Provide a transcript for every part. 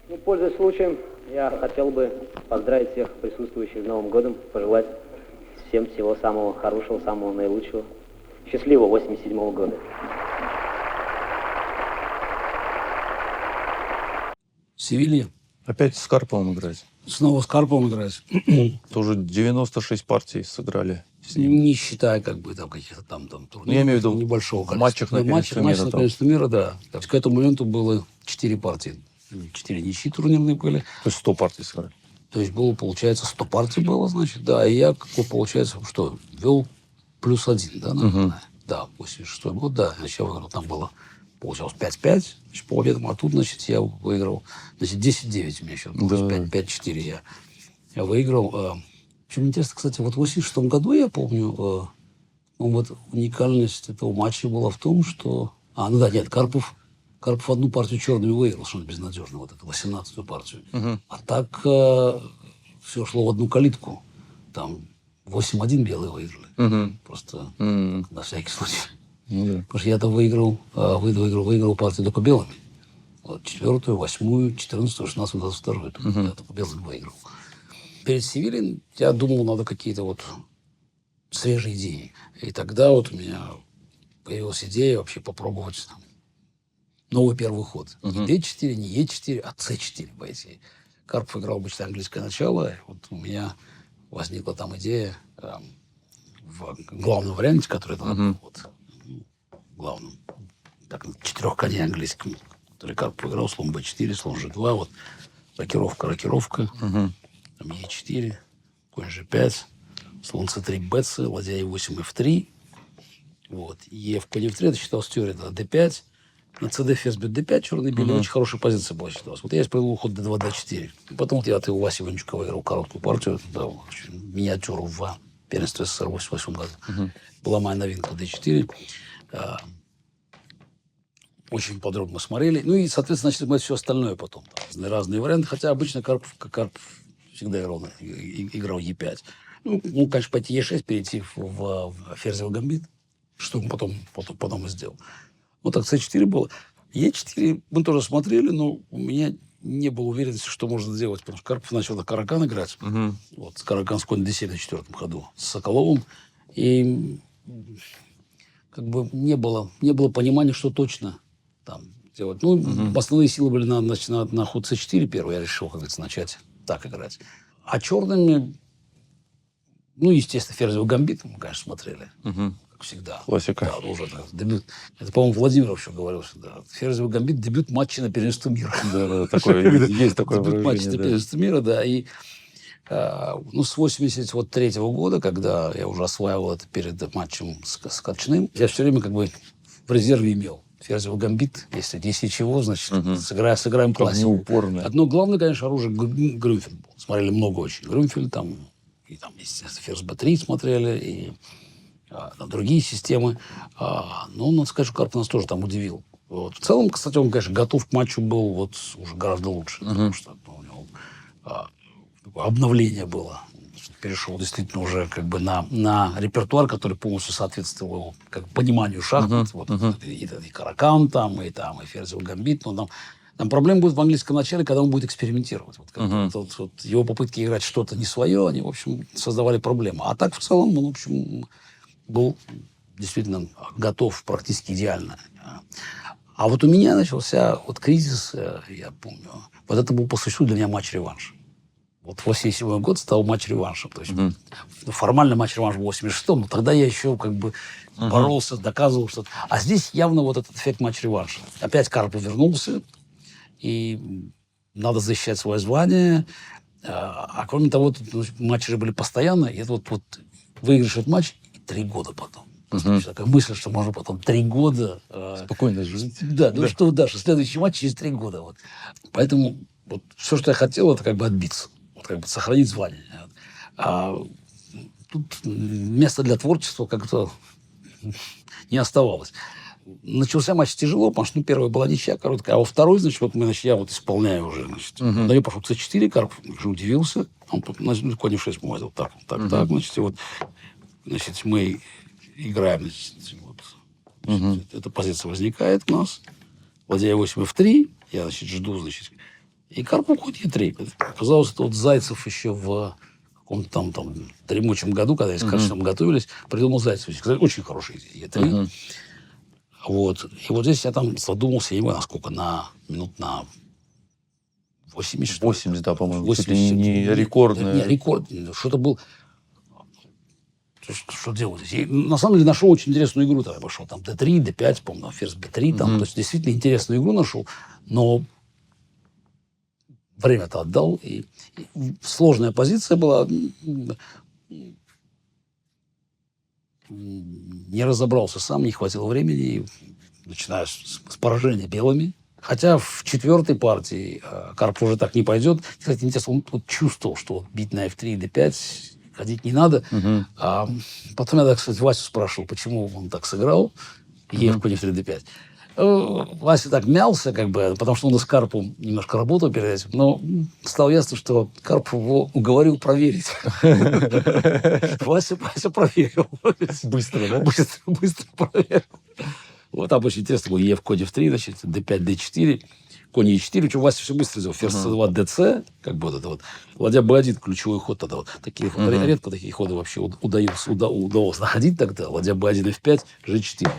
Ну, пользуясь случаем, я хотел бы поздравить всех присутствующих с Новым годом, пожелать всем всего самого хорошего, самого наилучшего. Счастливого 87-го года. Севилья. Опять с Карповым играть. Снова с Карповым играть. Тоже 96 партий сыграли с ним. Не считая как бы там каких-то там турниров, я имею в виду небольшого в матчах на первенстве мира. На первенстве мира, да. К этому моменту было 4 партии. 4 ничьи турнирные были. То есть 100 партий сыграли. То есть было, получается, 100 партий было, значит, да. И я, получается, что, вел +1, да, наверное? Угу. Да, 86-й год, да. Значит, я выиграл, там было, получалось 5-5, значит, по победам, а тут, значит, я выиграл, значит, 10-9 у меня счет был, да. 5-4 я выиграл. Причем интересно, кстати, вот в 86-м году, я помню, вот уникальность этого матча была в том, что... Карпов одну партию черными выиграл, что он безнадежно, вот эту 18-ю партию. Угу. А так все шло в одну калитку. Там 8-1 белые выиграли. Угу. Просто на всякий случай. Ну, да. Потому что я-то выиграл партию только белыми. Вот, 4-ю, 8-ю, 14-ю, 16-ю, 22-ю. Я только белыми выиграл. Перед Севильей я думал, надо какие-то вот свежие идеи. И тогда вот у меня появилась идея вообще попробовать там новый первый ход. Не D4, не E4, а C4 пойти. Карпов играл обычно английское начало. И вот у меня возникла там идея в главном варианте, который там главном, так, 4 коней английском, который Карпов играл, слон B4, слон G2, вот, рокировка, там E4, конь G5, слон C3, BC, ладья E8, F3, вот, Е в конь F3, это считалось теория, это D5, на CD ферзь бьет D5, черный белый, очень хорошая позиция была считалась. Вот я использовал ход D2, D4. Потом вот я от у Васи Иванчука выиграл короткую партию, да, миниатюру в первенстве СССР в 88 году. Была моя новинка D4. Очень подробно мы смотрели. Ну и, соответственно, начали смотреть все остальное потом. Разные варианты. Хотя обычно Карпов всегда играл E5. Ну, конечно, пойти E6, перейти в ферзевый гамбит, что он потом и сделал. Вот так C4 было. E4 мы тоже смотрели, но у меня не было уверенности, что можно сделать. Потому что Карпов начал на Каракан играть. Вот, Каракан с конь D7 на 4-м ходу с Соколовым. И как бы не было понимания, что точно там делать. Ну, основные силы были на ход C4 первый. Я решил, как говорится, начать так играть. А черными, ну, естественно, ферзевый гамбит мы, конечно, смотрели. Как всегда. Классика. Да, уже дебют. Это, по-моему, Владимир еще говорил, что да, ферзевый гамбит, дебют матча на первенство мира. Да, есть такое дебют матча на первенство мира, да. И с 83-го года, когда я уже осваивал это перед матчем с Качным, я все время как бы в резерве имел ферзевый гамбит. Если чего, значит, сыграем классику. Неупорно. Одно главное, конечно, оружие Грюнфельд был. Смотрели много очень. Грюнфельд там, естественно, ферзь Б3 смотрели, и другие системы. Но, надо сказать, что Карпов нас тоже там удивил. Вот. В целом, кстати, он, конечно, готов к матчу был вот уже гораздо лучше. Потому что у него обновление было. Перешел действительно уже как бы на репертуар, который полностью соответствовал его как пониманию шахмат. И Каракан там, и ферзевый гамбит. Но там проблема будет в английском начале, когда он будет экспериментировать. Вот его попытки играть что-то не свое, они, в общем, создавали проблемы. А так, в целом, он, в общем, был действительно готов практически идеально. А вот у меня начался вот кризис, я помню. Вот это был по существу для меня матч-реванш. Вот 87 год стал матч-реваншем. То есть формально матч-реванш в 86-м, но тогда я еще как бы боролся, доказывал что-то. А здесь явно вот этот эффект матч-реванша. Опять Карпов вернулся, и надо защищать свое звание. А кроме того, матчи же были постоянно, и это вот выиграешь этот матч, и 3 года потом. Такая мысль, что можно потом 3 года... Спокойно жить. Да, что следующий матч через 3 года. Вот. Поэтому вот все, что я хотел, это как бы отбиться. Вот как бы сохранить звание. А тут места для творчества как-то не оставалось. Начался матч тяжело, потому что первая была ничья короткая, а во второй, значит, я исполняю уже. На нее пошел C4, Карпов уже удивился. Он тут конь F6 повозил. Так, значит, и вот, значит, мы играем, значит, эта позиция возникает у нас. Ладья E8, F3. Я, значит, жду, значит, И Карпов хоть Е3. Оказалось, это вот Зайцев еще в каком-то там дремучем году, когда они с Коршуновым готовились, придумал Зайцев. Кстати, очень хорошая идея. Е3. Вот. И вот здесь я там задумался, я не знаю, насколько, минут на 80, что ли. 80, да, по-моему. 80. Чуть ли не рекордное. Не, рекорд. Что-то был... Что делать здесь? И, на самом деле нашел очень интересную игру. Тогда пошел там D3, D5, по-моему, ферзь B3. Там, то есть действительно интересную игру нашел. Но время-то отдал. И сложная позиция была. Не разобрался сам, не хватило времени. Начиная с поражения белыми. Хотя в четвертой партии Карпов уже так не пойдет. Кстати, интересно, он вот чувствовал, что бить на F3 и D5 ходить не надо. А потом я, кстати, Васю спрашивал, почему он так сыграл. Е в конь F3 D5. Вася так мялся, как бы, потому что он и с Карповым немножко работал перед этим. Но стало ясно, что Карпов его уговорил проверить. Вася проверил. Быстро, да? Быстро проверил. Вот там очень интересно было. Е в конь F3, значит, D5, D4. Конь Е4, причем Вася все быстро сделал. Ферзь C2, DC, как бы вот это вот. Ладья B1, ключевой ход тогда. Вот. Такие редко такие ходы вообще удалось находить тогда. Ладья B1, F5, G4.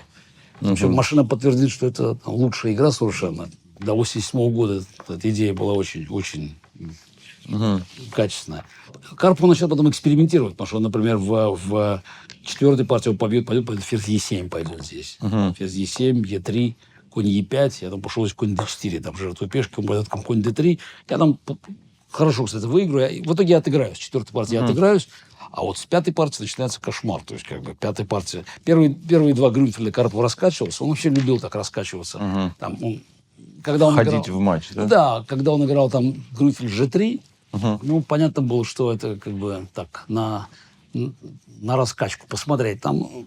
В общем, машина подтвердит, что это лучшая игра совершенно. До 1987 года эта идея была очень качественная. Карпов начал потом экспериментировать, потому что, например, в четвертой партии он пойдет ферзь Е7 пойдет здесь. Ферзь Е7, Е3, конь Е5. Я там пошел из конь D4, там жертву пешки, он пойдет конь D3. Я там хорошо, кстати, выиграю. В итоге я отыграюсь. В четвертой партии я отыграюсь. А вот с пятой партии начинается кошмар. То есть, как бы, пятая партия... Первые два Грюнфельда Карпов раскачивался. Он вообще любил так раскачиваться. Там, когда он ходить играл, в матч, да? Да, когда он играл там Грюнфель G3, ну, понятно было, что это как бы так на раскачку посмотреть. Там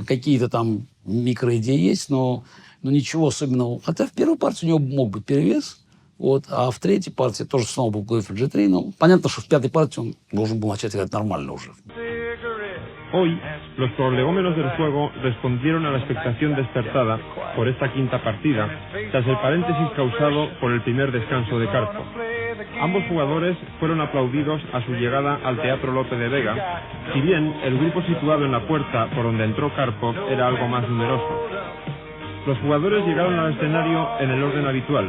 какие-то там микроидеи есть, но ничего особенного. Хотя в первой партии у него мог быть перевес. Вот, а в третьей партии тоже снова был Грюнфель G3. Но понятно, что в пятой партии он должен был начать играть нормально уже. Hoy, los prolegómenos del juego respondieron a la expectación despertada por esta quinta partida, tras el paréntesis causado por el primer descanso de Karpov. Ambos jugadores fueron aplaudidos a su llegada al Teatro Lope de Vega, si bien el grupo situado en la puerta por donde entró Karpov era algo más numeroso. Los jugadores llegaron al escenario en el orden habitual.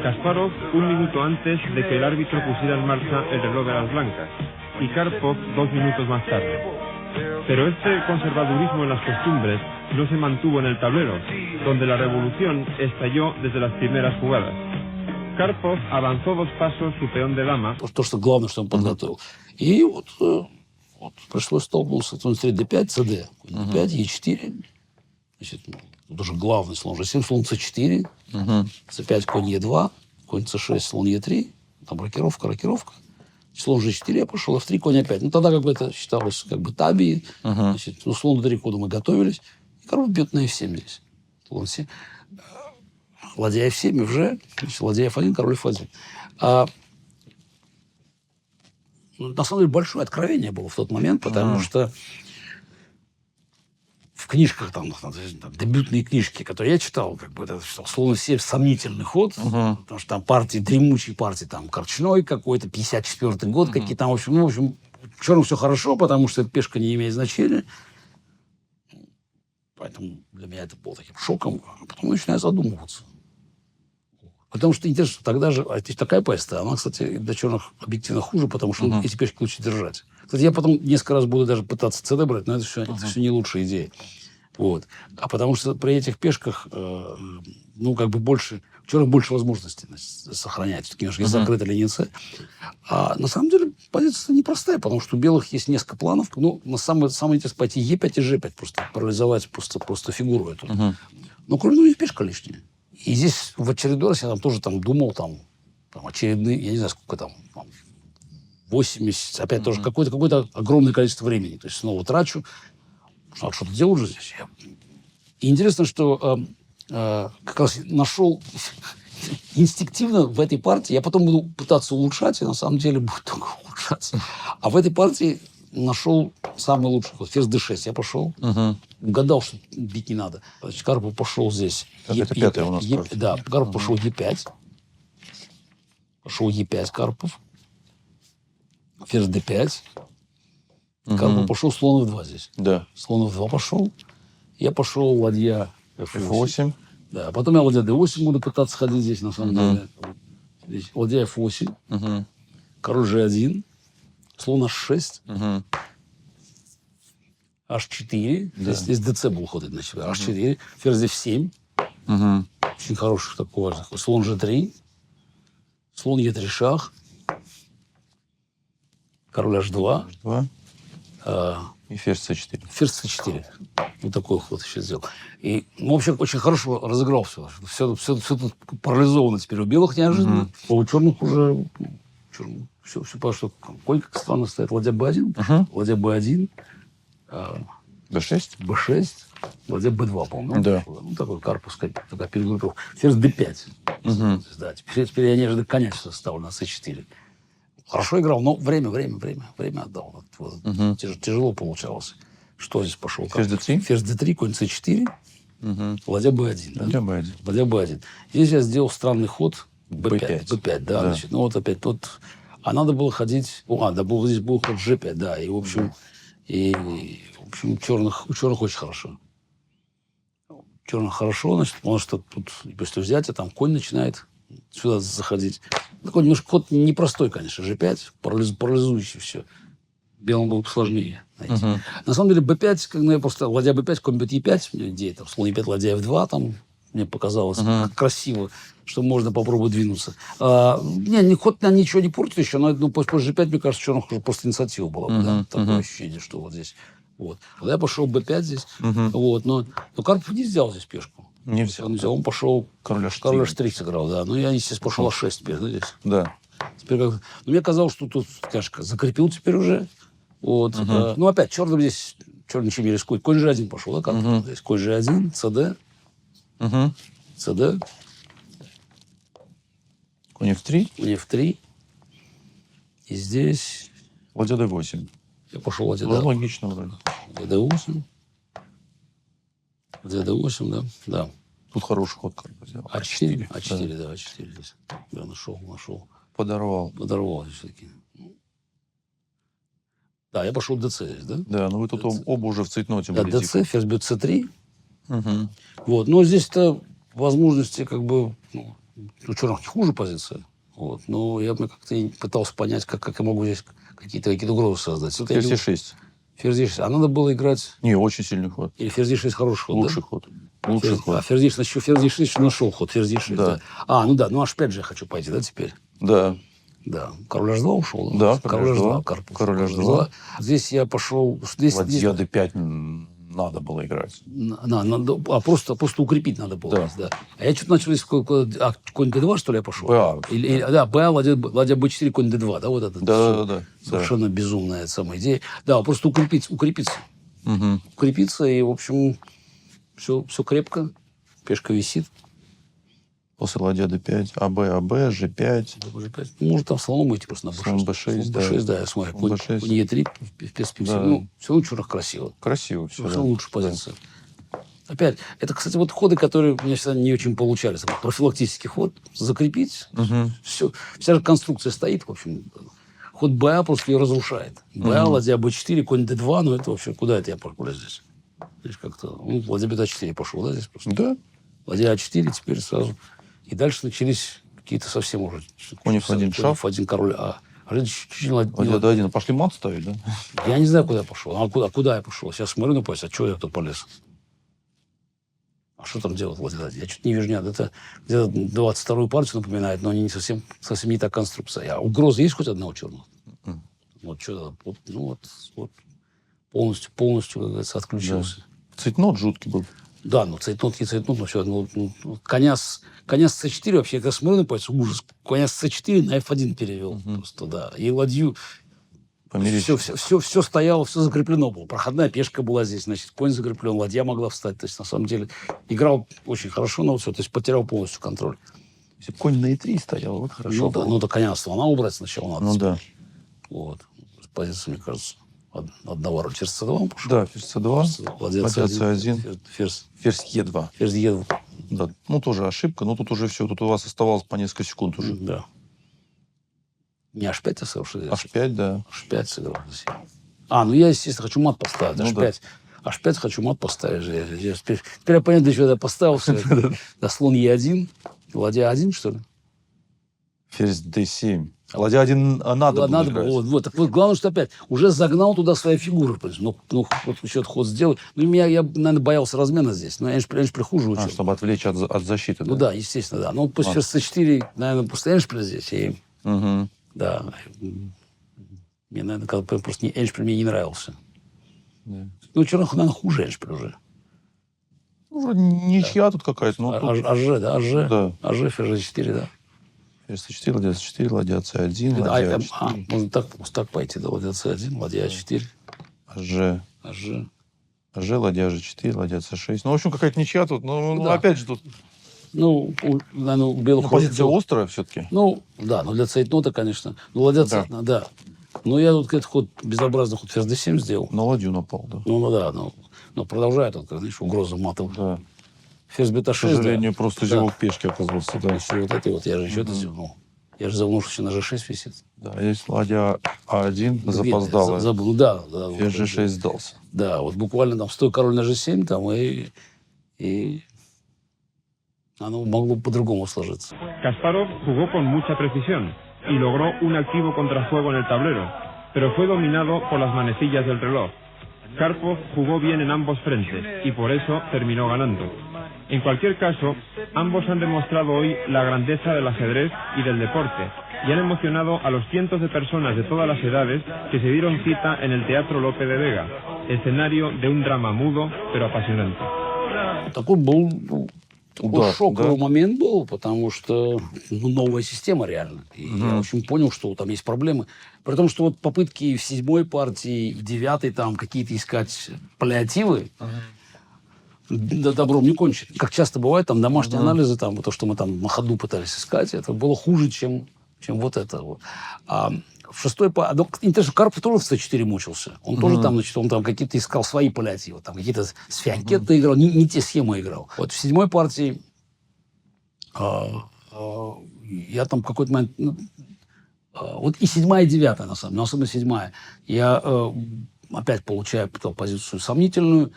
Kasparov un minuto antes de que el árbitro pusiera en marcha el reloj de las blancas, y Karpov 2 minutos más tarde. Pero este conservadurismo en las costumbres no se mantuvo en el tablero, donde la revolución estalló desde las primeras jugadas. Karpov avanzó 2 pasos su peón de dama. То, что главное, что он подготовил. И вот пришлось столкнуться. Слон D5, CD. D5, E4. Значит, тут уже главный слон G7, слон C4. C5, конь E2. Конь C6, слон E3. Там рокировка. Слон G4 я пошел, F3, конь опять. Ну, тогда как бы это считалось как бы табией. Значит, ну, слон D3 хода мы готовились. И король бьет на F7 здесь. Слон 7. Ладья F7, FG. Значит, ладья F1, король F1. На самом деле, большое откровение было в тот момент, потому что в книжках, там, дебютные книжки, которые я читал, как бы это слон 7 сомнительный ход, потому что там партии, дремучие партии, там, Корчной какой-то, 54-й год, какие там, в общем, черным все хорошо, потому что эта пешка не имеет значения. Поэтому для меня это было таким шоком. А потом начинаю задумываться. Потому что интересно, тогда же такая позиция, она, кстати, для черных объективно хуже, потому что эти пешки лучше держать. Кстати, я потом несколько раз буду даже пытаться CD брать, но это все не лучшая идея. Вот. А потому что при этих пешках, ну, как бы больше, у черных больше возможностей сохранять. Все-таки немножко закрыта линия С. А на самом деле позиция непростая, потому что у белых есть несколько планов. Ну, самое интересное пойти Е5 и Ж5, просто парализовать просто фигуру эту. Но кроме того, пешка лишняя. И здесь в очередной раз я там тоже думал, там очередные, я не знаю, сколько там 80, опять тоже какое-то огромное количество времени. То есть снова трачу. Надо что-то делать уже здесь. И интересно, что как раз нашел инстинктивно в этой партии, я потом буду пытаться улучшать, и на самом деле будет только улучшаться. А в этой партии нашел самый лучший ход. Ферзь D6. Я пошел. Угадал, что бить не надо. Значит, Карпов пошел здесь. Это пятая у нас. Да, Карпов пошел Е5. Пошел Е5 Карпов. Ферзь d5. Карпов пошел слон f2 здесь. Да. Слон f2 пошел. Я пошел ладья f8. F8. Да, потом я ладья d8 буду пытаться ходить здесь, на самом деле. Здесь ладья f8. Угу. Король g1. Слон h6. Угу. h4. Да. Здесь dc был ход, значит. h4. Ферзь f7. Угу. Очень хороший такой важный. Слон g3. Слон e3 шах. Король h2. 2. а, И ферзь c4. Ферзь c4. Вот такой ход еще сделал. И, в общем, очень хорошо разыграл все. Все тут парализовано теперь у белых неожиданно. А у черных уже... Все, потому что конь как странно стоит. Ладья b1, ладья b1, d6. b6, ладья b2, по-моему. Да. Ну, такой корпус, такая перегруппировка. Ферзь d5. Да, теперь я неожиданно коня сейчас ставлю на c4. Хорошо играл, но время отдал. Вот, тяжело получалось. Что здесь пошел? Ферзь d3. Ферзь d3, конь c4, ладья b1. Да? Ладья b1. Ладья b1. Здесь я сделал странный ход b5. B5. B5, да. Значит, ну вот опять тут... А надо было ходить... здесь был ход g5, да. И, в общем, у черных очень хорошо. Черных хорошо, значит, потому что тут после взятия там конь начинает сюда заходить. Такой немножко ход непростой, конечно, g5, парализующий все. Белым было сложнее найти. На самом деле b5, когда я просто ладья b5, конь бьет e5, у меня идея, там, слон e5, ладья f2, там, мне показалось красиво, что можно попробовать двинуться. Ход ничего не портит еще, но после g5, мне кажется, черных уже просто инициатива была. Да? Такое ощущение, что вот здесь. Вот. Когда я пошел b5 здесь, вот, но Карпов не взял здесь пешку. Не взял. Он пошел... Король h3 сыграл, да. Ну, я, естественно, пошел h6 теперь, да, здесь. Да. Теперь мне казалось, что тут, конечно, закрепил теперь уже. Вот. Ну, опять, черным здесь... Черный ничем не рискует. Конь g1 пошел, да, как? Здесь конь g1, cd. cd. Конь f3. Конь f3. И здесь... Ладья d8. Я пошел ладья Ну, логично вроде. d8. Ладья d8, да. Да. Тут хороший ход Карпов сделал. А4, да, А4 здесь. Да, нашел. Подорвал. Подорвал все-таки. Да, я пошел ДЦ здесь, да? Да, ну вы тут оба уже в цейтноте Да, были. ДЦ, ферзь бьет С3. Вот, но здесь-то возможности как бы... Ну, у черных не хуже позиция. Вот, но я бы как-то пытался понять, как я могу здесь какие-то угрозы создать. Вот Ферзь e6. Ферзь e6. А надо было играть... Не, очень сильный ход. Или ферзь e6 хороший ход, Лучший да? ход. Лучший ход. А ферзь e6 еще нашел ход, ферзь e6. Да. Да. Ну да, ну аж 5 же я хочу пойти, да, теперь? Да. Да. Король h2 ушел. Да, король h2. Карпов. Король h2. Здесь я пошел... Ладья d5 надо было играть. Просто укрепить надо было. Да. Да. А я что-то начал... Конь d2, что ли, я пошел? БА. Да, БА, ладья b4, конь d2. Да, вот это. Да. Совершенно безумная самая идея. Да, просто укрепиться. Укрепиться, и, в общем, все крепко. Пешка висит. После ладья d5, АБ, G5. Может, там слоном идти просто на b6. Слон b6, да. b6, да, я смотрю. Конь b6. e3, в перспективе. Да. Ну, все равно черных красиво. Красиво все. Все лучше позиция. Опять, это, кстати, вот ходы, которые у меня всегда не очень получались. Это профилактический ход. Закрепить. Все. Вся же конструкция стоит, в общем. Ход БА просто ее разрушает. БА, ладья b4, конь d2. Ну, это вообще, куда это я пошел здесь? Здесь как-то... Ну, ладья b4 пошел, да, здесь просто? Да. Ладья А4 теперь сразу. И дальше начались какие-то совсем уже... Конь f1 шах. Конь f1, король А. Ладья d1. Пошли мат ставить, да? Я не знаю, куда я пошел. Куда я пошел? Сейчас смотрю на пояс, а чего я тут полез? А что там делать ладья d1? Я что-то не вижу. Нет, это где-то 22-ю партию напоминает, но они не совсем не та конструкция. А угроза есть хоть одна у черного? Вот что-то... Вот полностью, как говорится, отключился. Да. Цейтнот жуткий был. Да, ну цейтнот, но все. Коня с c4 вообще, когда смотрю на пояс, ужас. Коня с c4 на f1 перевел. Просто, да. И ладью... Все стояло, все закреплено было. Проходная пешка была здесь, значит, конь закреплен, ладья могла встать. То есть, на самом деле, играл очень хорошо, но все, то есть, потерял полностью контроль. Если бы конь на e3 стоял, вот хорошо. Ну, да, коня слона убрать сначала надо. Ну, да. Вот. Позиция, мне кажется, одного роля. Ферзь c2 он пошел. Да, ферзь c2, ладья c1, ферзь e2. Ферзь e2. Да, ну, тоже ошибка, но тут уже все. Тут у вас оставалось по несколько секунд уже. Да. Не H5 я сыграл, что ли? H5, да. H5 сыграл. Ну я, естественно, хочу мат поставить. Ну, H5. H5 хочу мат поставить. Теперь я понял, для чего я поставил все это. Да, слон Е1. Ладья 1, что ли? Ферзь D7. Ладья 1 надо было играть. Вот. Так вот, главное, что опять уже загнал туда свои фигуры. Ну вот еще ход сделал. Ну, я, наверное, боялся размена здесь. Но я хуже учил. Чтобы отвлечь от защиты, да? Ну да, естественно, да. Ну, после ферзь C4, наверное, просто эндшпиль здесь. И, Угу. да. Мне, наверное, просто эндшпиль мне не нравился. Да. Ну, черных, наверное, хуже эндшпиль уже. Ну, ничья тут какая-то. Ну, тут... АЖ, да, АЖ. Да. АЖ, ферзь C4, да. Ферзь C4, ладья C4, ладья C1, ладья A4. Можно так пойти, да, ладья C1, ладья A4. АЖ, ладья G4, ладья C6. Ну, в общем, какая-то ничья тут. Ну, да. опять же, тут... наверное, у белых... позиция острая все-таки. Ну, да, но для цейтнота, конечно. Ну, ладья цейтнота, да. Но я тут какой-то ход, безобразный ход ферзь D7 сделал. На ладью напал, да. Но продолжает он, знаешь, угроза матов. Да. Ферзь бета 6, К сожалению, просто зевок пешки оказался, да. Еще вот это вот, я же еще это зевнул. Я же забыл, что еще на G6 висит. Да, есть ладья А1, запоздалая. Забыл, да. Ферзь G6 сдался. Да, вот буквально там стой король на G7, там, и оно могло по-другому сложиться. Kasparov jugó con mucha precisión y logró un activo contrajuego en el tablero, pero fue dominado por las manecillas del reloj. Karpov jugó bien en ambos frentes y por eso terminó ganando. En cualquier caso, ambos han demostrado hoy la grandeza del ajedrez y del deporte y han emocionado a los cientos de personas de todas las edades que se dieron cita en el Teatro Lope de Vega, escenario de un drama mudo pero apasionante. Такой шоковый момент был, потому что новая система реально. И я, в общем, понял, что там есть проблемы. При том, что вот попытки в 7-й партии, в 9-й там какие-то искать паллиативы, добром не кончили. Как часто бывает, там домашние анализы, там, то, что мы там на ходу пытались искать, это было хуже, чем вот это. Вот. А в 6-й партии... Карпов тоже в C4 мучился. Он тоже там, значит, он там какие-то искал свои паллиативы. Там какие-то с Фианкетто играл, не те схемы играл. Вот в 7-й партии я там в какой-то момент... вот и 7-я, и 9-я, на самом деле, но особенно 7-я. Я опять получаю позицию сомнительную,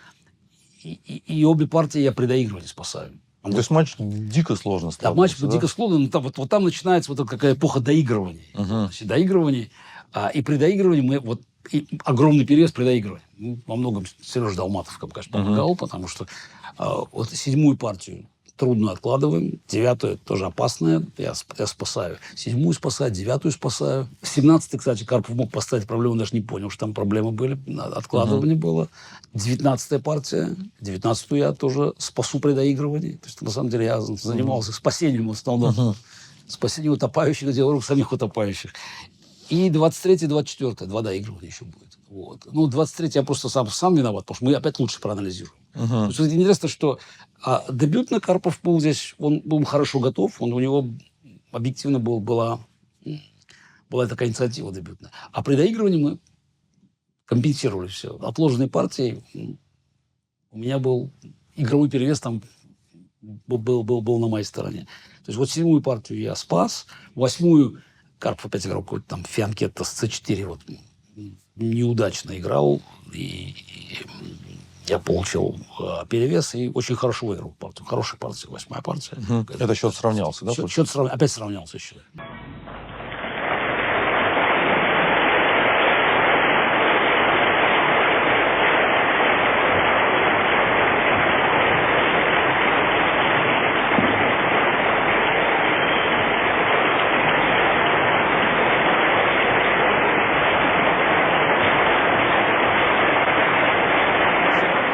и обе партии я при доигрывании спасаю. То есть матч дико сложно стал. Да, матч дико сложно, но вот там начинается вот какая эпоха доигрываний. Значит, доигрываний. И при доигрывании мы огромный перевес при доигрывании. Во многом Сережа Долматов, конечно, помогал, потому что вот 7-ю партию трудно откладываем, 9-ю тоже опасная, я спасаю. 7-ю спасаю, 9-ю спасаю. 17-й, кстати, Карпов мог поставить проблему, даже не понял, что там проблемы были, откладывание было. 19-я партия, 19-ю я тоже спасу при доигрывании. То есть, на самом деле, я занимался спасением в основном. Спасением утопающих, делал рук самих утопающих. И 23-й, 24-й, 2 доигрывания еще будет. Вот. Ну, 23-й я просто сам виноват, потому что мы опять лучше проанализируем. То есть, интересно, что дебютно Карпов был здесь, он был хорошо готов, у него объективно была такая инициатива дебютная. А при доигрывании мы компенсировали все. Отложенные партии, у меня был игровой перевес там был на моей стороне. То есть вот 7-ю партию я спас, 8-ю Карпов опять играл какой-то там Фианкетто с C4, вот неудачно играл, и я получил перевес и очень хорошо выиграл партию. Хорошая партия, 8-я партия. Это счет сравнялся, да? Счет опять сравнялся еще.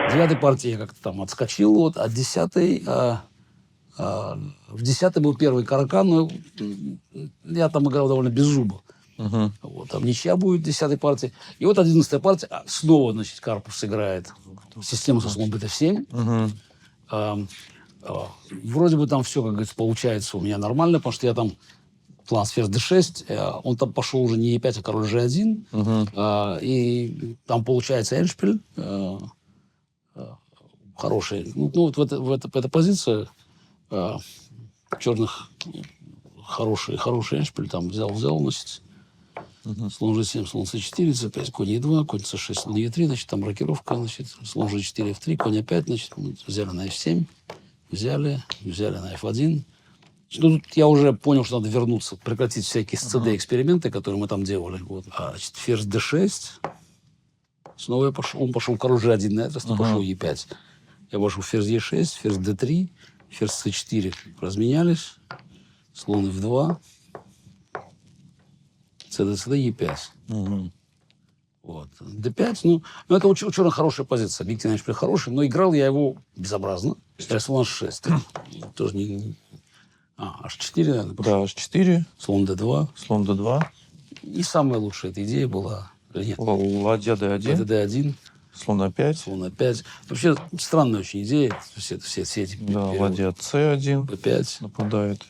В 9-й партии я как-то там отскочил, вот, а 10-й... в 10-й был первый Каракан, но я там играл довольно без зуба. Вот, там ничья будет в 10-й партии. И вот 11-я партия, снова, значит, Карпов сыграет систему со слоном бета-7. Вроде бы там все, как говорится, получается у меня нормально, потому что я там план ферзь d6, он там пошел уже не e5, а король g1. И там получается эндшпиль. Хороший. Ну, вот эта позиция черных хороший эндшпиль там взял, значит. Слон G7, слон C4, C5, конь E2, конь C6, слон E3, значит, там рокировка, значит, слон G4, F3, конь A5, значит, взяли на F7, взяли на F1. Ну, тут я уже понял, что надо вернуться, прекратить всякие СЦД-эксперименты, которые мы там делали. Вот. Значит, ферзь D6. Снова я пошел, он пошел король G1 на этот раз, пошел E5. Я пошел ферзь E6, ферзь D3, ферзь C4. Разменялись. Слон F2. CD, E5. Вот. D5, ну это у черных хорошая позиция. Объективно, конечно, хорошая, но играл я его безобразно. Слон H6. Тоже не... H4, наверное. Да, H4. Слон D2. Слон D2. И самая лучшая эта идея была... Нет. Ладья D1. D1. Слон А5. Слон А5. Вообще странная очень идея. Все эти Да, ладья C1. B5. Нападает.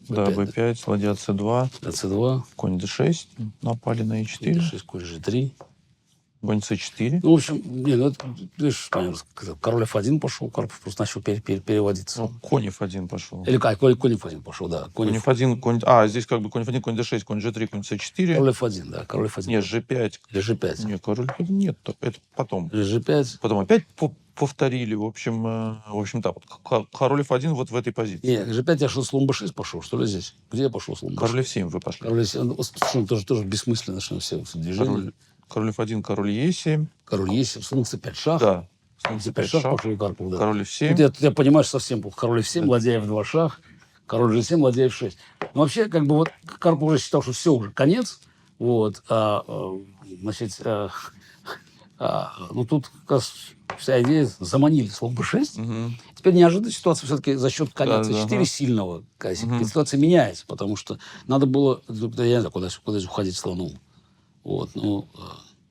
Да, B5. Ладья C2. C2. Конь D6. Напали на E4. D6, конь G3. Конь C4. Ну, в общем, видишь, король F1 пошел, Карпов просто начал переводиться. Ну, конь F1 пошел. Или конь F1 пошел, да. Конь F1, здесь как бы конь F1, конь D6, конь G3, конь C4. Король F1, да, король F1. Нет, G5. Или G5. Нет, король F1 нет, это потом. Или G5. Потом опять повторили, в общем, так, вот, король F1 вот в этой позиции. Нет, G5 я что, слон B6 пошел, что ли, здесь? Где я пошел слон B6? Король F7 вы пошли. Король F7, тоже бессмысленно, что все движения. Король F1, король E7. Король E7, слон C5 шах. Да. Слон C5 шах пошел и Карпов, да. Король F7. Тут я понимаю, что совсем плохо. Король F7, ладья F2 шах. Король G7, ладья F6. Но вообще, как бы вот Карпов уже считал, что все, уже конец. Вот. Значит, ну тут как раз вся идея заманили слон B6. Теперь неожиданная ситуация все-таки за счет коня C4 сильного. Ситуация меняется, потому что надо было, я не знаю, куда уходить слону. Вот, ну,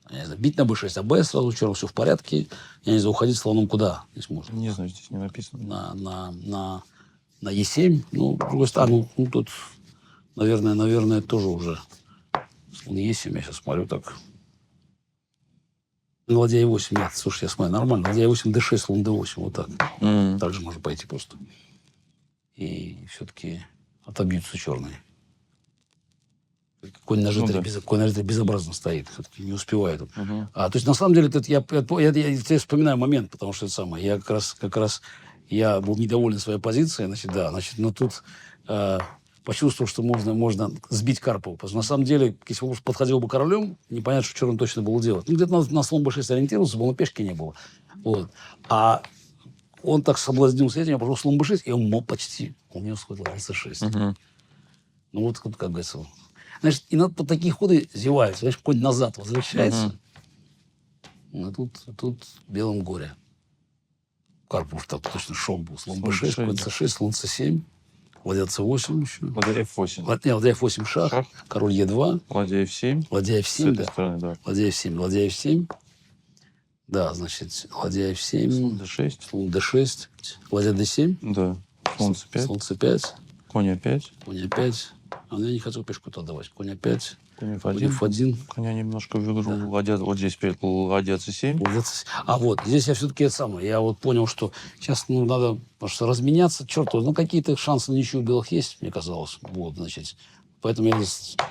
я не знаю, бить на B6, АБ сразу, черным все в порядке. Я не знаю, уходить слоном куда здесь можно? Не знаю, здесь не написано. На Е7. Ну, с другой стороны, ну, тут, наверное, тоже уже слон Е7, я сейчас смотрю так. Ну, ладья Е8, нет, слушай, я смотрю, нормально. Ладья Е8, D6, слон D8, вот так. Так же можно пойти просто. И все-таки отобьются черные. Конь на G3 безобразно стоит, все-таки не успевает. То есть, на самом деле, я вспоминаю момент, потому что это самое. Я как раз я был недоволен своей позицией, но тут почувствовал, что можно сбить Карпова. Потому что, на самом деле, если бы подходил бы королем, непонятно, что черным точно было делать. Ну, где-то на слон B6 ориентировался, но пешки не было. Вот. А он так соблазнился этим, я пошел слон B6, и он почти. У него сходил на C6. Ну, вот, как говорится... Значит, и надо по такие ходы зеваются. Знаешь, конь назад возвращается. А тут белым горе. Карпов так точно шок был. Слон B6, конь C6, слон C7, ладья C8 еще. Ладья F8. Ладья F8 шах, король E2. Ладья F7. Ладья F7, да. Стороны, да. Ладья F7. Да, значит, ладья F7. Слон D6. Слон D6. Ладья D7. Да. Слон C5. Слон C5. Конь А5. Конь А5. Я не хотел пешку-то отдавать. Конь А5. Конь F1. Конь F1. Коня немножко выиграл. Да. Ладья, вот здесь ладья C7. Вот, здесь я все-таки я вот понял, что сейчас надо просто разменяться. Какие-то шансы на ничью у белых есть, мне казалось. Вот, значит. Поэтому я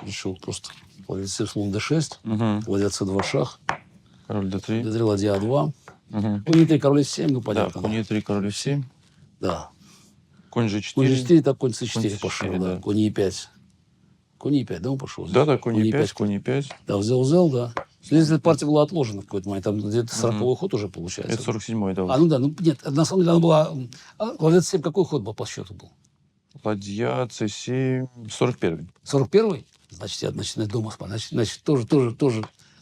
решил просто ладья слон D6, ладья C2 шах. Король D3. D3, ладья А2. Конь E3, король F7, ну понятно. Да, конь E3, король F7. Да. Конь G4. Конь G4, так конь C4 конь C4 пошел, да. да. Конь E5. Конь E5, да, он пошел? Да, конь E5, конь E5. Да, взял, да. Следовательно, партия была отложена в какой-то момент. Там где-то 40-й ход уже получается. Это 47-й, да. Нет, на самом деле она была... Ладья C7 какой ход был по счету был? Ладья C7, 41-й. 41-й? Значит, я начинаю дома спать. Значит, тоже.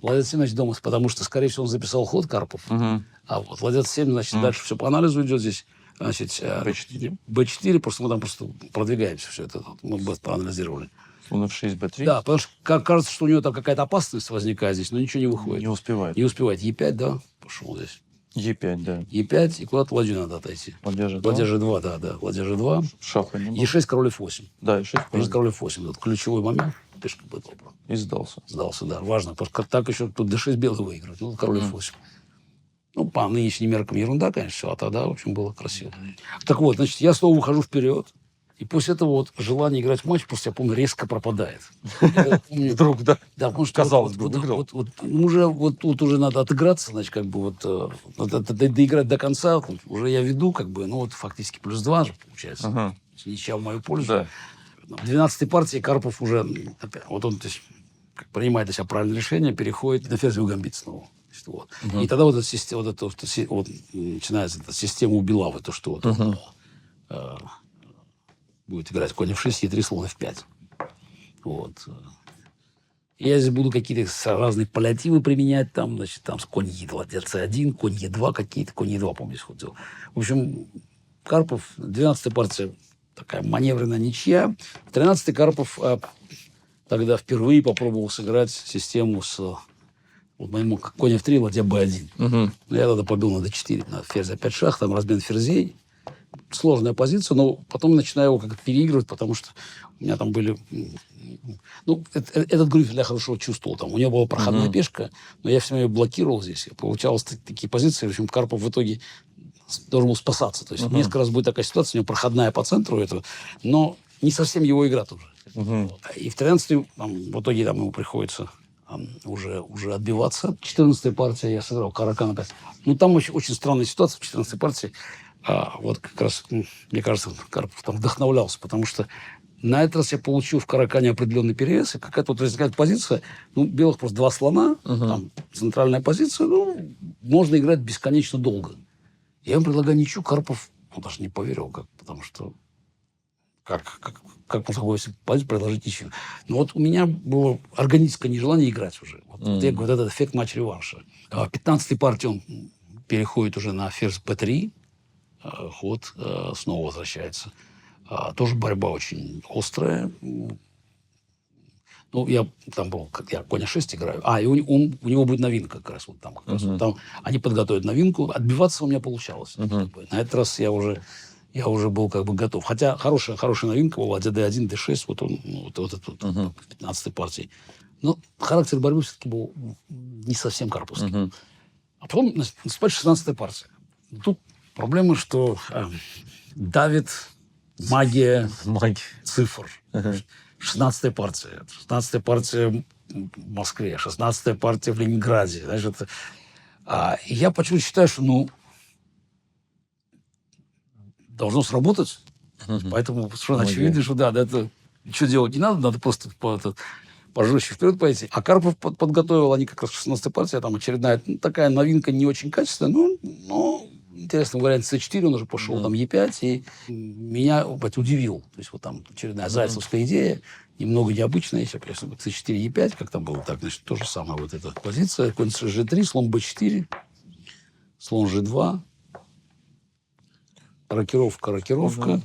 Ладья C7, значит, дома спать, потому что, скорее всего, он записал ход Карпов. А вот ладья C7, значит, дальше все по анализу идет здесь. Значит, B4, просто мы там продвигаемся все это. Мы проанализировали. Слон F6, B3. Да, потому что кажется, что у него там какая-то опасность возникает здесь, но ничего не выходит. Не успевает. E5, да, пошел здесь. E5, да. E5, и куда-то ладью надо отойти. Ладья G2. Ладья G2, да. Ладья G2. Шаха не E6, король F8. Да, E6. Король F8. Это ключевой момент. Пешка бы добра. И сдался. Сдался, да. Важно. Потому что так еще тут D6 белый выиграть. Ну, король F8. Ну, по нынешним меркам ерунда, конечно, все. А тогда, в общем, было красиво. Так вот, значит, я снова выхожу вперед. И после этого вот желание играть в матч, просто я помню, резко пропадает. Я помню, Вдруг, да? да, потому что Казалось бы, выиграл. тут уже надо отыграться, значит, как бы доиграть до конца, уже я веду, как бы, ну вот фактически +2 же получается. Ага. Ничья в мою пользу. Да. В 12-й партии Карпов уже, вот он, то есть, принимает для себя правильное решение, переходит на ферзевый гамбит снова. Значит, вот. И тогда вот эта система, начинается эта система убила, то, что вот он будет играть конь f6, e3, слон f5. Вот. Я здесь буду какие-то разные паллиативы применять, там, значит, там конь e2, c1, конь e2 какие-то, конь e2, помню, ход делал. В общем, Карпов, 12-я партия, такая маневренная ничья. 13-й Карпов тогда впервые попробовал сыграть систему с вот моему конь f3, ладья b1. Я тогда побил на d4, на ферзь a5 шах, там размен ферзей. Сложная позиция, но потом начинаю его как-то переигрывать, потому что у меня там были... Ну, этот Грюфель я хорошо чувствовал. Там. У него была проходная пешка, но я все время ее блокировал здесь. И получалось такие позиции. В общем, Карпов в итоге должен был спасаться. То есть несколько раз будет такая ситуация, у него проходная по центру этого, но не совсем его игра тоже. И в 13-й в итоге там ему приходится уже отбиваться. 14-я партия я сыграл Каракан опять. Ну, там очень странная ситуация в 14-й партии. Вот как раз, мне кажется, Карпов там вдохновлялся, потому что на этот раз я получил в Каракане определенный перевес, и какая-то вот возникает позиция, ну, белых просто 2 слона, там центральная позиция, ну, можно играть бесконечно долго. Я ему предлагаю ничью, Карпов, даже не поверил, потому что как можно такой позицию предложить ничью. Но вот у меня было органическое нежелание играть уже. Вот я говорю, этот эффект матч-реванша. В 15-й партии он переходит уже на ферзь b3, ход снова возвращается. Тоже борьба очень острая. Ну, я там был, я конь 6 играю. И у него будет новинка как раз. Вот там, как раз, вот там они подготовят новинку. Отбиваться у меня получалось. На этот раз я уже был как бы готов. Хотя хорошая новинка была d1, d6. Вот он, вот этот в 15-й партии. Но характер борьбы все-таки был не совсем карповский. А потом наступает 16-я партия. Тут проблема, что давит магия цифр. 16-я партия. 16-я партия в Москве, 16-я партия в Ленинграде. Знаешь, и я почему-то считаю, что должно сработать. Поэтому совершенно очевидно, что это ничего делать не надо просто пожестче вперед пойти. А Карпов подготовил, они как раз 16-я партия, там очередная такая новинка не очень качественная, но интересный вариант c4, он уже пошел, там e5, и меня удивил. То есть вот там очередная зайцевская идея, немного необычная, если бы c4, e5, как там было, так, значит, то же самое вот эта позиция, конь g3, слон b4, слон g2, рокировка,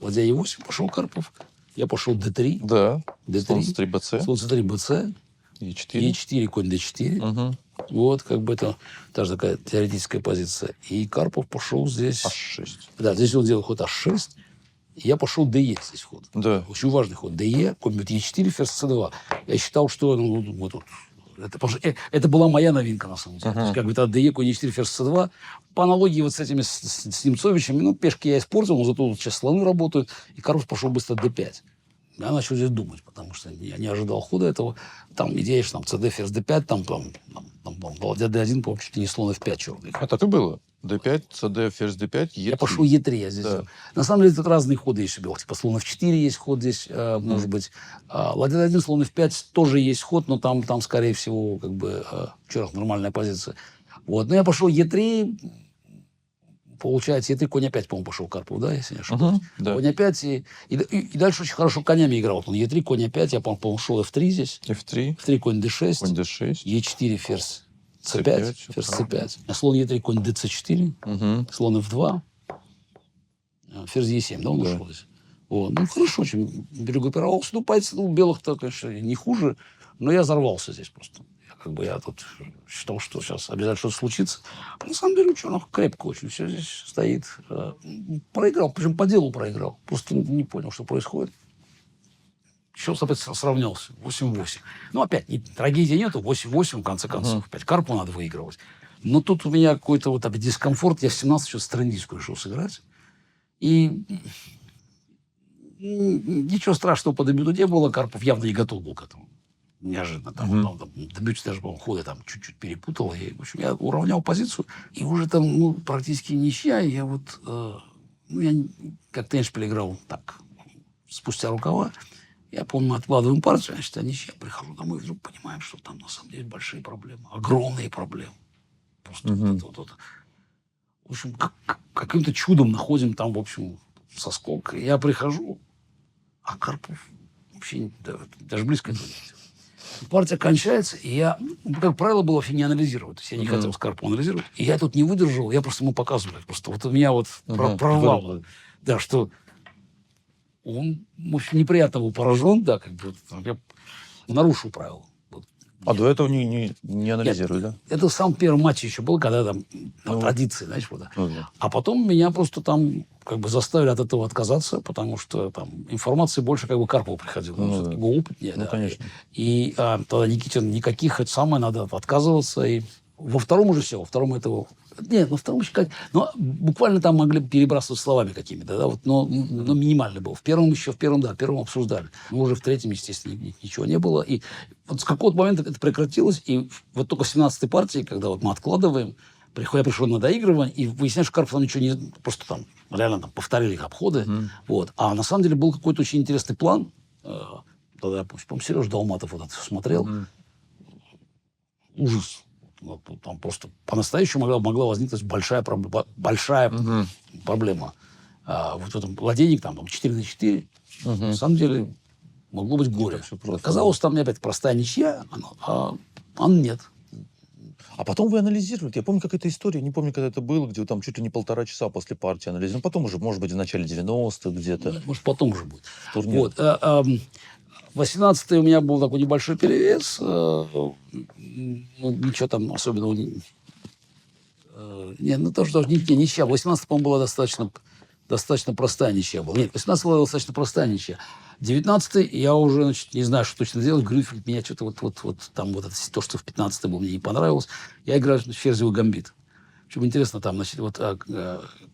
ладья e8, пошел Карпов, я пошел d3, Да, d3, слон c3, bc, слон c3, bc, e4, e4, конь d4, вот, как бы это тоже такая теоретическая позиция. И Карпов пошел здесь... h6. Да, здесь он делал ход h6. И я пошел de здесь ход. Да. Очень важный ход. de, конь e4, ферзь c2. Я считал, что... Это была моя новинка, на самом деле. То есть, как бы, тогда de, конь e4, ферзь c2. По аналогии вот с этими, с Немцовичем, пешки я испортил, но зато сейчас слоны работают. И Карпов пошел быстро d5. Я начал здесь думать, потому что я не ожидал хода этого. Там идея, что там cd, ферзь d5, там ладья d1, по-моему, чуть ли не слон f5 черный. А так и было. d5, cd, ферзь d5, e3. Я пошел e3, я здесь. Да. На самом деле, тут разные ходы есть у белых. Типа слон f4 есть ход здесь, может быть. Ладья d1, слон f5 тоже есть ход, но там скорее всего, как бы, черных нормальная позиция. Вот. Но я пошел e3, получается, e3, конь опять, по-моему, пошел Карпов, да, если не ошибаюсь. Да. Конь опять, и дальше очень хорошо конями играл. Он e3, конь опять, я, по-моему, шел f3 здесь. f3, f3, конь d6. конь d6. e4, ферзь c5, c5, ферзь c5. Слон e3, конь dc4. Слон f2. Ферзь e7, да, он ушел здесь. Вот. Ну, хорошо, очень перегруппировался. Ну, позиция у белых-то, конечно, не хуже, но я взорвался здесь просто. Я тут считал, что сейчас обязательно что-то случится. На самом деле, у черных крепко очень все здесь стоит. Проиграл, причем по делу проиграл. Просто не понял, что происходит. Счет опять сравнялся. 8-8. Ну, опять, трагедии нету. 8-8, в конце концов. Опять Карпу надо выигрывать. Но тут у меня какой-то вот опять дискомфорт. Я в 17 что-то стратегическую решил сыграть. И Ничего страшного по дебюту не было. Карпов явно не готов был к этому. Неожиданно. Там дебют даже, по-моему, ходы там чуть-чуть перепутал. И, в общем, я уравнял позицию. И уже там, практически ничья. Я вот... я как Эндшпиль играл так, спустя рукава. Я помню, мы откладываем партию, значит, я ничья. Прихожу домой и вдруг понимаем, что там на самом деле большие проблемы. Огромные проблемы. Просто вот. В общем, каким-то чудом находим там, в общем, соскок. И я прихожу, а Карпов вообще даже близко не видел. Партия кончается, и я, как правило, было вообще не анализировать. То есть я не хотел с Карповым анализировать. И я тут не выдержал, я просто ему показываю. Просто вот у меня вот прорвало. Да, что он, в общем, неприятно был поражен, да, как бы я нарушил правила. А до этого не анализируют, да? Это в самом первом матче еще был, когда там традиции, знаешь, вот. А потом меня просто там как бы заставили от этого отказаться, потому что там информации больше как бы Карпову приходило. Все-таки был опытнее. Ну, конечно. И тогда Никитин никаких, это самое, надо отказываться. И во втором уже все, во втором этого... Нет, во втором еще как... Но буквально там могли перебрасывать словами какими-то, да, вот, но минимально был. В первом обсуждали. Но уже в третьем, естественно, ничего не было. И вот с какого-то момента это прекратилось, и вот только в 17-й партии, когда вот мы откладываем, я пришел на доигрывание, и выясняешь, что Карпов там ничего не... Просто там реально там повторили их обходы. Вот. А на самом деле был какой-то очень интересный план. Тогда, я помню, Сережа Долматов вот это все смотрел. Ужас. Вот, там просто по-настоящему могла возникнуть большая проблема. Вот этот ладейник там 4-4. На самом деле могло быть горе. Оказалось, там опять простая ничья, а нет. А потом вы анализируете. Я помню, как эта история, не помню, когда это было, где вы там чуть ли не 1,5 часа после партии анализировали. Потом уже, может быть, в начале 90-х где-то. Может, потом уже будет. Турнир. Вот. 18-й у меня был такой небольшой перевес. Ничего там особенного не... Нет, тоже ничья. 18-й, по-моему, была достаточно простая ничья была. Нет, 18-й была достаточно простая ничья. 19-й я уже, значит, не знаю, что точно делать. Грюнфельд меня что-то вот там вот это, то, что в 15-й был, мне не понравилось. Я играю в ферзевый гамбит. Причем интересно, там, значит, вот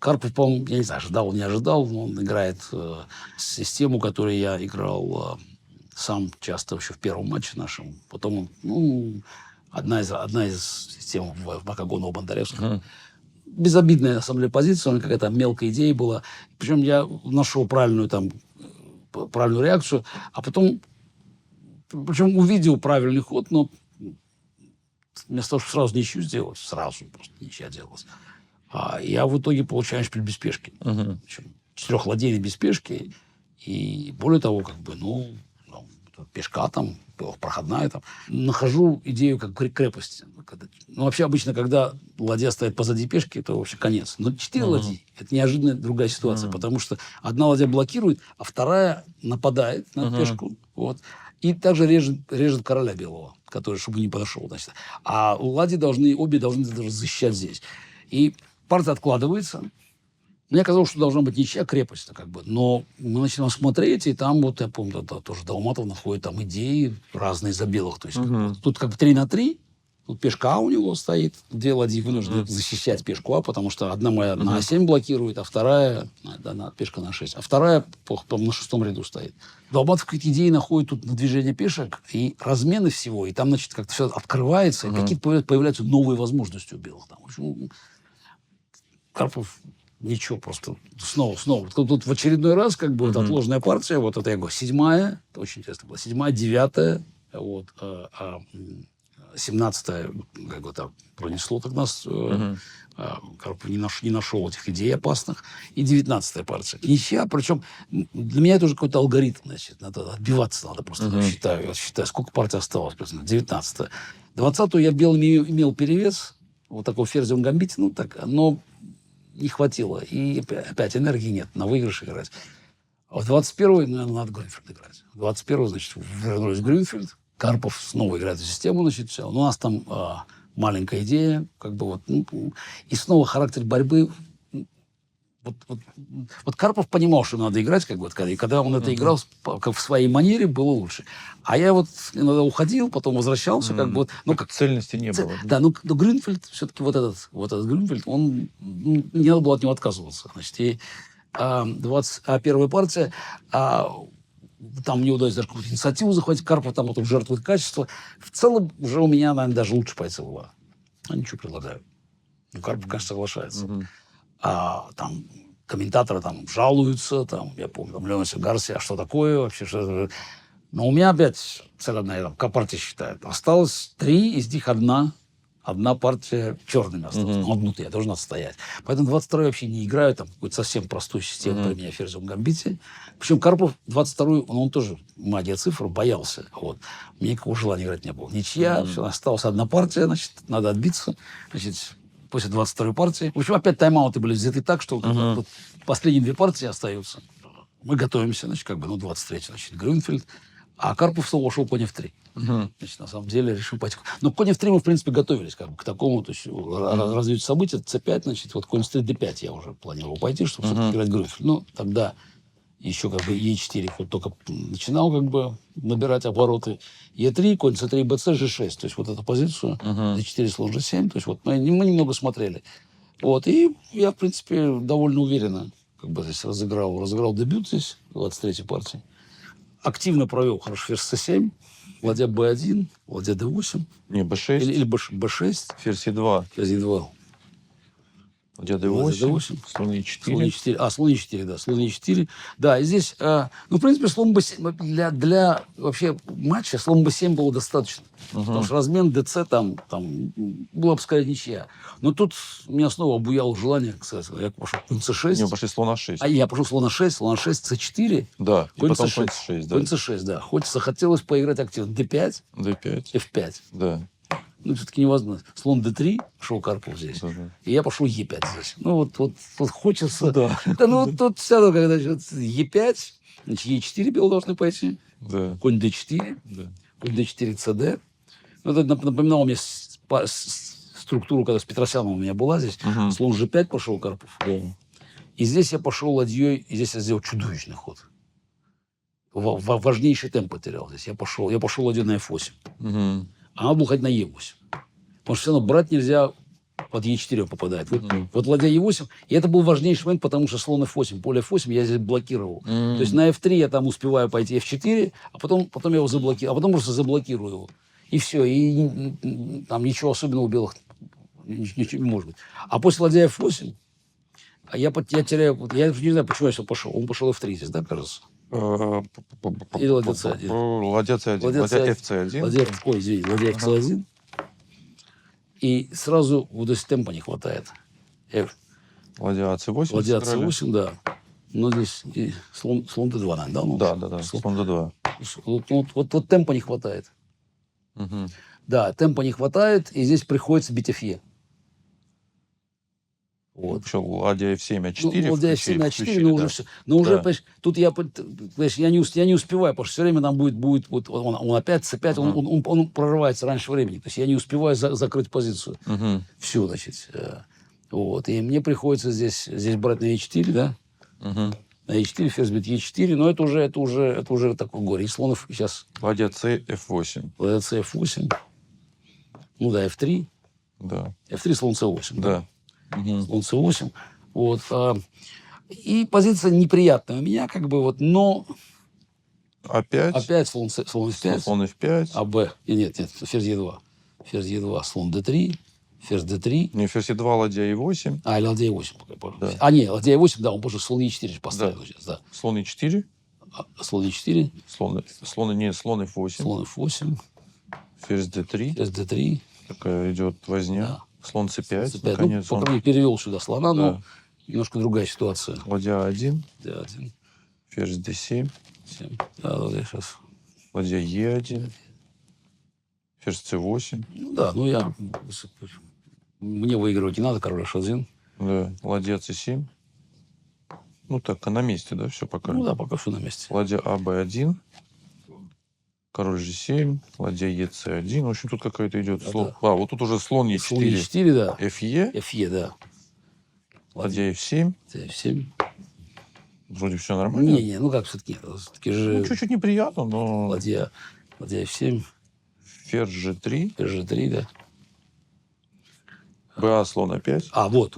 Карпов, по-моему, я не знаю, ожидал, не ожидал, но он играет систему, которую я играл сам часто еще в первом матче нашем. Потом, одна из систем Макогонова Бондаревского. Безобидная, на самом деле, позиция, у меня какая-то мелкая идея была. Причем я нашел правильную реакцию, а потом, причем увидел правильный ход, но вместо того, чтобы сразу ничью сделать, сразу просто ничья делалась. А я в итоге получаю шпиль без пешки. 4-ладейный без пешки. И более того, как бы, пешка там, проходная там. Нахожу идею как крепости. Вообще обычно, когда ладья стоит позади пешки, это вообще конец. Но 4 ладьи – это неожиданная другая ситуация, потому что одна ладья блокирует, а вторая нападает на пешку. Вот. И также режет короля белого, который, чтобы не подошел. Значит. А ладьи обе должны защищать здесь. И партия откладывается. Мне казалось, что должна быть ничья, крепость, как бы. Но мы начинаем смотреть, и там, вот я помню, тоже Долматов находит там идеи разные за белых. То есть тут как бы 3-3, тут пешка у него стоит, 2 ладьи вынуждены защищать пешку А, потому что одна моя на А7 блокирует, а вторая, пешка на 6, а вторая на 6-м ряду стоит. Долматов какие-то идеи находит тут на движение пешек и размены всего, и там, значит, как-то все открывается, и какие-то появляются новые возможности у белых. Там, в общем, Карпов... Ничего, просто снова. Тут в очередной раз, как бы, вот отложенная партия, вот это я говорю, 7-я, это очень интересно было, 7-я, 9-я, вот, 17-я, как бы так пронесло так нас, Карпов не нашел этих идей опасных, и 19-я партия. Ничья, причем для меня это уже какой-то алгоритм, значит, надо отбиваться, надо просто, я считаю, сколько партий осталось, 19-я. 20-ю я белым имел перевес, вот такой в ферзевом гамбите, но не хватило. И опять энергии нет на выигрыш играть. А в 21-й, надо Грюнфельд играть. В 21-й, значит, вернулись в Грюнфельд. Карпов снова играет в систему, значит, все. У нас там маленькая идея, как бы вот. И снова характер борьбы. Вот Карпов понимал, что надо играть, как бы, и когда он это играл как в своей манере, было лучше. А я вот иногда уходил, потом возвращался, как бы вот. Как цельности не было. Да, но Грюнфельд, все-таки вот этот Грюнфельд, он не надо было от него отказываться. Значит, и первая партия, там мне удалось даже какую-то инициативу захватить, Карпов там вот жертвует качество. В целом уже у меня, наверное, даже лучше позиция была. А ничего предлагаю. Ну, Карпов, конечно, соглашается. Там комментаторы там жалуются, там, я помню, там, Леонид Гарсия, а что такое вообще? Что... Но у меня опять цель одна, там, партия считает. Осталось 3, из них одна партия черными осталась. Ну, одну-то я должен отстоять. Поэтому 22-й вообще не играю, там какую-то совсем простую систему применяя в ферзевом гамбите. Причем Карпов 22-й, он тоже магия цифр, боялся. Вот. Мне никакого желания играть не было. Ничья, все, осталась одна партия, значит, надо отбиться. Значит, после 22-й партии. В общем, опять тайм-ауты были взяты так, что вот последние 2 партии остаются. Мы готовимся, значит, 23-й, значит, Грюнфельд. А Карпов снова ушел конь f3. Значит, на самом деле решил пойти. Но конь f3 мы, в принципе, готовились к такому, то есть развитию событий. c5, значит, вот конь c3, d5 я уже планировал пойти, чтобы все-таки играть Грюнфельд. Ну, тогда еще e4 ход только начинал набирать обороты. e3, конь c3, bc, g6. То есть вот эту позицию, d4, слон g7. То есть вот мы немного смотрели. Вот, и я, в принципе, довольно уверенно здесь разыграл дебют здесь, 23-й партии. Активно провел, хорошо, ферзь c7, ладья b1, ладья d8. Не, b6. Или b6. Ферзь e2. Ферзь e2. Ладья d8. Слон e4. Слон e4. Слон e4, да. Слон e4. Да, и здесь, в принципе, слон b7, для вообще матча слон b7 было достаточно. Потому что размен dc там была бы, скорее, ничья. Но тут меня снова обуяло желание, кстати. Я пошел конь c6. Не, пошли слон a6. Я пошел слон a6, c4. Да, конь и потом c6. конь c6, да. Конь c6, да. Хоть захотелось поиграть активно. d5. d5. f5. Да. Ну, все-таки невозможно. Слон d3, шел Карпов здесь. И я пошел e5 здесь. Ну, вот хочется... Да. Тут все равно, когда e5, значит, e4 белые должны пойти. Да. Конь d4. Да. Конь d4, cd. Ну, это напоминало мне структуру, когда с Петросяном у меня была здесь. Слон g5 пошел Карпов. Да. И здесь я пошел ладьей, и здесь я сделал чудовищный ход. Важнейший темп потерял здесь. Я пошел ладьей на f8. А надо было ходить на e8. Потому что все равно брать нельзя, под e4 попадает. Вот ладья e8. И это был важнейший момент, потому что слон f8, поле f8 я здесь блокировал. То есть на f3 я там успеваю пойти f4, а потом я его заблокирую. А потом просто заблокирую его. И все. И там ничего особенного у белых ничего не может быть. А после ладья f8 я теряю... Я не знаю, почему я сюда пошел. Он пошел f3 здесь, да, кажется? Или ладья c1. Ладья c1. Ладья fc1. Ладья fc1. И сразу вот здесь темпа не хватает. Ладья c8. Ладья c8, да. Но здесь и слон d2, наверное, да? Ну, да. Слон d2. Вот темпа не хватает. Да, темпа не хватает, и здесь приходится бить фе. Вот. Еще ладья f7, a4. Ладья f7, a4, но уже все. Но уже, понимаешь, тут я не успеваю, потому что все время там будет вот он опять c5, он прорывается раньше времени. То есть я не успеваю закрыть позицию. Все, значит. Вот. И мне приходится здесь брать на e4, да? На e4, ферзь бьет e4, но это уже такое горе. И слонов сейчас... Ладья c f8. Ладья c f8. Ну да, f3. Да. f3, слон c8. Да. Слон c8. Вот. И позиция неприятная у меня, но... Опять слон f5. Слон f5. А b. Нет, ферзь e2. Ферзь e2, слон d3. Ферзь d3. Не, ферзь e2, ладья e8. Ладья e8. Да. Нет, ладья e8, да, он позже слон e4 поставил сейчас, да. Слон e4. Слон e4. Слон f8. Слон f8. Ферзь d3. Ферзь d3. Такая идет возня. Да. Слон c5. Ну, по крайней мере, перевел сюда слона, но немножко другая ситуация. Ладья a1. d1. Ферзь d7. Да, ладья сейчас. Ладья e1. Ферзь c8. Мне выигрывать не надо, король h1. Да, ладья c7. Ну так, на месте, да, все пока? Ну да, пока все на месте. Ладья а b1. Король g7. Ладья ec1. В общем, тут какая-то идет... вот тут уже слон e4. Слон e4, да. Fe. Да. Ладья f7. f7. Вроде все нормально. Не, все-таки же... чуть-чуть неприятно, но... Ладья f7. Ферзь g3. Ферзь g3, да. Ба, слон a5. Вот,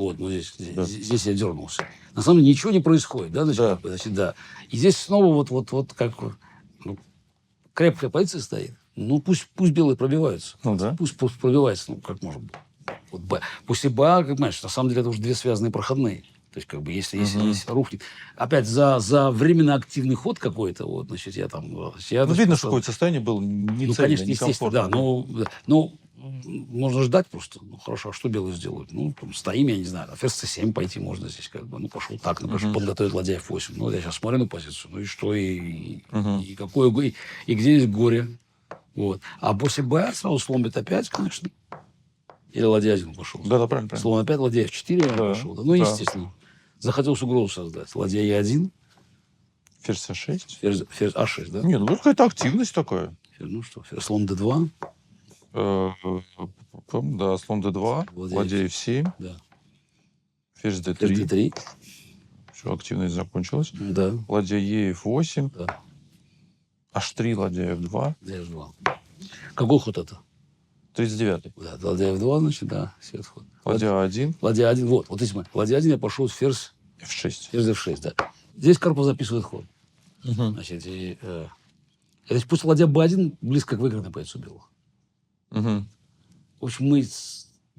здесь я дернулся. на самом деле ничего не происходит, да, значит, Да. как бы, значит, да. И здесь снова вот как ну, крепкая позиция стоит. Ну, пусть белые пробиваются. Ну да. Пусть пробивается, ну, как может быть. Вот Б. После БА, как понимаешь, на самом деле это уже две связанные проходные. То есть, как бы, если рухнет. Опять за временно активный ход какой-то, вот, значит, я там... Ну, видно, что какое-то состояние было Ну, нецельное, конечно, естественно, да. некомфортное. Но можно ждать просто. Ну, хорошо, а что белые сделают? Ну, там, стоим, я не знаю, на ферзь c7 пойти можно здесь, как бы. Ну, пошел так, ну, пошел подготовить ладья f8. Ну, я сейчас смотрю на позицию. Ну, и что, и какое, и где здесь горе? Вот. А после Б сразу слон b5, конечно. Или ладья 1 пошел. Да, правильно. Слон опять, ладья f4 Да, пошел. Да. Ну, да. естественно. Захотелось угрозу создать. Ладья e1, Ферзь А6. ферзь а6, да? Не, ну какая-то активность такая. Ну что, слон d2. Да, слон d2, ладья f7, Да. ферзь Ферзь d3. d3. Все, активность закончилась. Да. Ладья e f8, Да. h3, ладья f2, Ладья f2. Какой ход это? 39. Да, ладья f2, значит, да, свет ход. Ладья a1, Ладья 1, вот здесь смотри. Ладья 1 я пошел ферзь f6. f6, да. Здесь Карпов записывает ход. Значит, значит, после ладья b1 близко к выигранной позиции белых. В общем, мы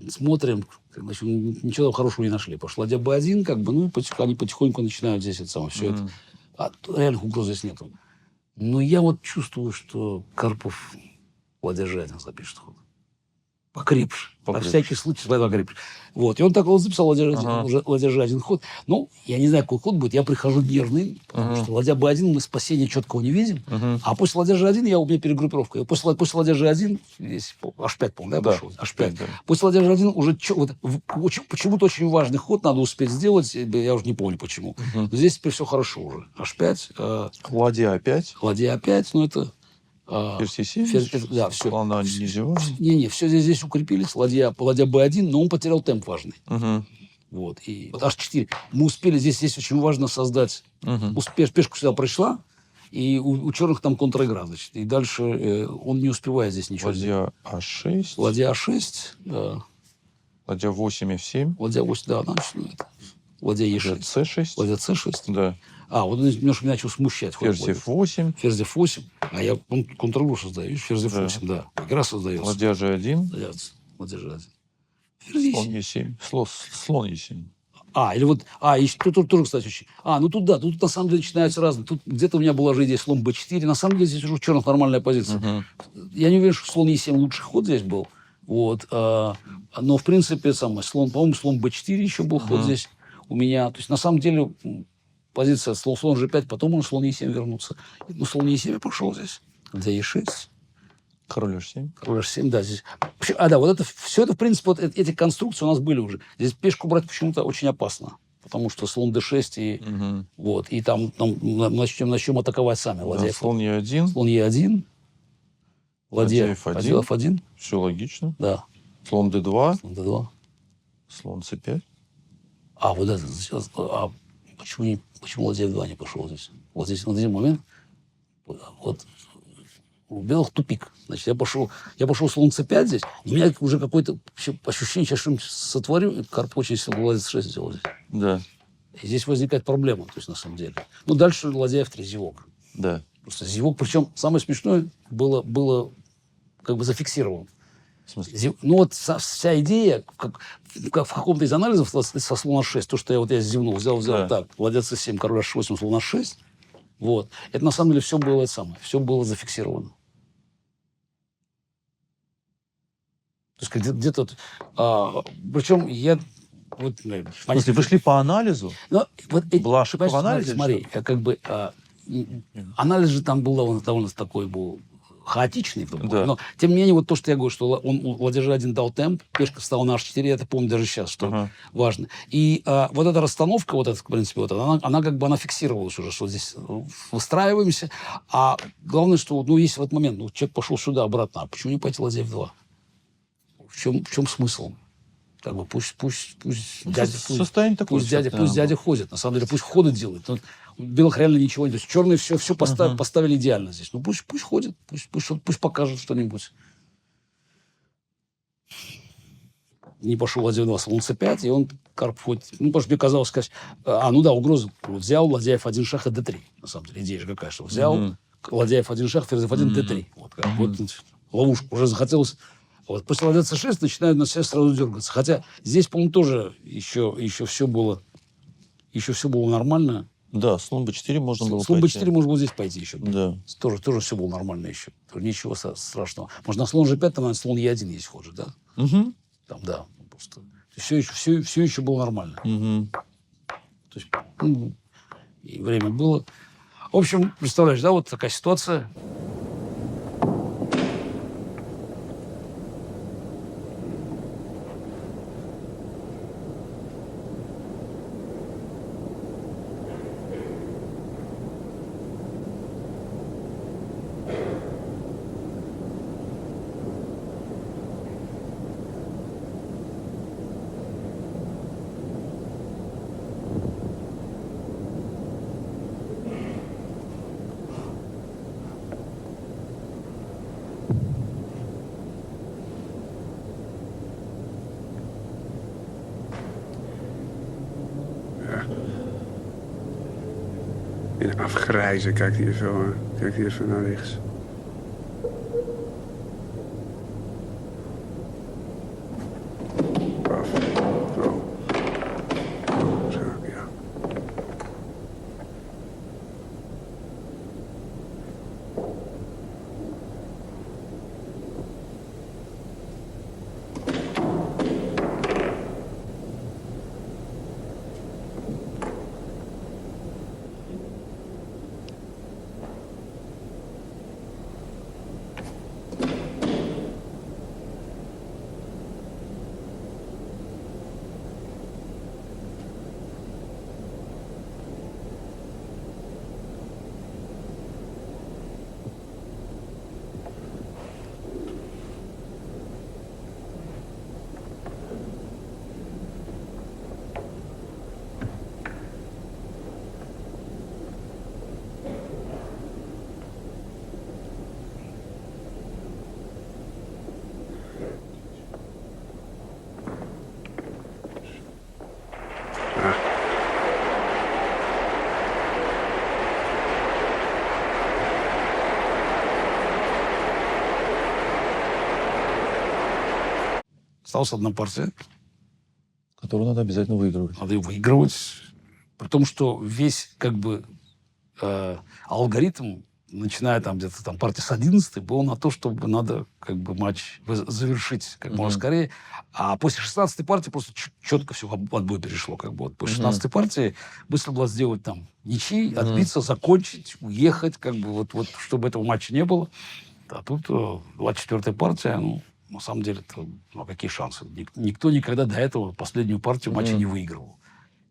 смотрим, значит, ничего хорошего не нашли. Потому что ладья b1, как бы, ну, они потихоньку начинают здесь это самое, все это. А реальных угроз здесь нету. Но я вот чувствую, что Карпов ладья g1 запишет ход. Покрепше. На всякий случай покрепше. Вот. И он так вот записал ладья g1 ход. Ну, я не знаю, какой ход будет. Я прихожу нервный, потому что ладья b1 мы спасения четкого не видим. А после ладья g1 у меня перегруппировка. После ладья g1 здесь h5, по-моему, да, пошел? H5. Да. После ладья g1 уже почему-то очень важный ход надо успеть сделать. Я уже не помню, почему. Но здесь теперь все хорошо уже. H5. Ладья a5. Ладья a5, ну это... Ферзь e7. Да, все. Слона не зевает. Не, все здесь укрепились. Ладья b1, но он потерял темп важный. Вот. И вот h4. Мы успели, здесь очень важно создать... Пешку сюда пришла, и у черных там контр-игра, значит. И дальше он не успевает здесь ничего. Ладья a6. Ладья a6. Ладья 8 f7. Ладья 8, да, значит, ну, это. Ладья e6. c6. Ладья c6. Да. Вот он немножко начал смущать. Ферзь f8. Ферзь f8. А я контр-игру создаю. Видишь, ферзь f8, да. Игра создается. Ладья g1. Ладья g1. Слон e7. Слон e7. Или вот... И тут тоже, кстати, очень... Ну тут да, тут на самом деле начинаются разные. Тут где-то у меня была же идея слон b4. На самом деле здесь уже у черных нормальная позиция. Я не уверен, что слон e7 лучший ход здесь был. Вот. Но, в принципе, слон, по-моему, слон b4 еще был ход здесь у меня. То есть, на самом деле... Позиция слон g5, потом он слон e7 вернуться. Ну, слон e7 я пошел здесь. Ладья e6. Король h7. Король h7, да. Здесь. Вот это, все это, в принципе, вот эти конструкции у нас были уже. Здесь пешку брать почему-то очень опасно. Потому что слон d6 и... Вот. И там начнем атаковать сами. Ладья слон e1. Слон e1. Ладья f1. Все логично. Да. Слон d2. Слон d2. Слон c5. Вот это сейчас... Почему ладья f2 не пошел здесь? Вот здесь момент. Вот у белых тупик. Значит, я пошел слон c5 здесь. И у меня уже какое-то ощущение, сейчас что-нибудь сотворю. И Карп очень сильно ладья c6 сделал здесь. Да. И здесь возникает проблема, то есть на самом деле. Ну, дальше ладья f3, зевок. Да. Просто зевок. Причем самое смешное было как бы зафиксировано. В смысле? Ну, вот вся идея, в каком-то из анализов со слона 6, то, что я зевнул, взял так, ладья c7, король h8, слон h6, вот. Это на самом деле все было зафиксировано. То есть где-то... причем я... Вот, в смысле, вы шли по анализу? Была ошибка в анализе? Смотри, анализ же там был довольно такой был... хаотичный. Да. Но, тем не менее, вот то, что я говорю, что он ладья g1 дал темп, пешка встала на h4, я это помню даже сейчас, что важно. И вот эта расстановка, вот эта, в принципе, вот она как бы она фиксировалась уже, что здесь выстраиваемся. А главное, что, есть в этот момент, человек пошел сюда, обратно, а почему не пойти ладья f2? В чем смысл? Как бы пусть дядя ходит. На самом деле, пусть ходы делает. Но у белых реально ничего нет. То есть черные все поставили идеально здесь. Ну пусть ходит, пусть покажет что-нибудь. не пошел ладья 2, слон c5, и он, Карпов, ну, потому что мне казалось сказать, угрозу взял, ладья f1 шах и d3. На самом деле, идея же какая, что взял, ладья f1 шах, ферзь f1, d3. Вот ловушку уже захотелось. Вот. После ладья c6 начинают на себя сразу дергаться. Хотя здесь, по-моему, тоже еще все было нормально. Да, слон b4 можно было слон пойти. b4 можно было здесь пойти еще. Да. Тоже все было нормально еще. Тоже ничего страшного. Можно на слон g5, там слон e1 есть ход же, да? Угу. Там, да. Просто все еще было нормально. Угу. То есть, и время было. В общем, представляешь, да, вот такая ситуация. In afgrijzen kijkt hij even naar rechts. Paf. Zo. Zo, ja. Осталась одна партия. Которую надо обязательно выигрывать. Надо ее выигрывать. При том, что весь алгоритм, начиная там где-то там партия с 11, был на то, чтобы надо матч завершить как можно скорее. А после 16-й партии просто четко все в отбой перешло. После 16-й партии быстро было сделать там ничьи, отбиться, закончить, уехать, чтобы этого матча не было. А тут 24-я партия, на самом деле, какие шансы? Никто никогда до этого последнюю партию матча не выигрывал.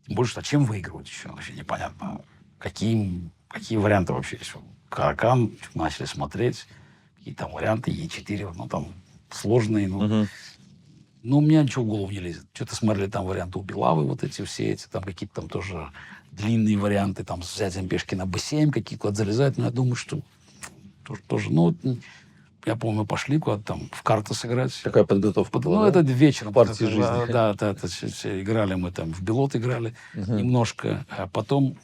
Тем больше, чем выигрывать еще? Вообще непонятно. Какие варианты вообще есть? Каракан начали смотреть. Какие там варианты? Е4, там сложные. Но у меня ничего в голову не лезет. Что-то смотрели там варианты у Белавы, там какие-то там тоже длинные варианты, там с взятием пешки на b7, какие-то залезать. Но я думаю, что тоже, я помню, мы пошли куда-то там в карты сыграть. Какая подготовка была? Это вечером. Партии жизни. Да, играли мы там, в Белот играли немножко. А потом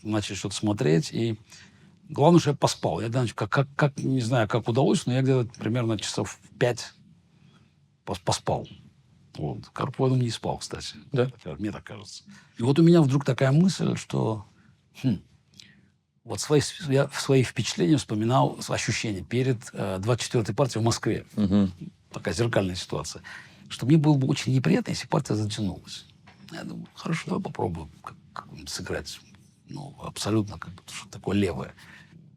начали что-то смотреть. И главное, что я поспал. Я не знаю, как удалось, но я где-то примерно часов 5 поспал. Карпов, я думаю, не спал, кстати. Да? Мне так кажется. И вот у меня вдруг такая мысль, что... я свои впечатления вспоминал, ощущения перед 24-й партией в Москве. Такая зеркальная ситуация. Что мне было бы очень неприятно, если партия затянулась. Я думаю, хорошо, давай попробуем как-нибудь сыграть. Абсолютно что-то такое левое.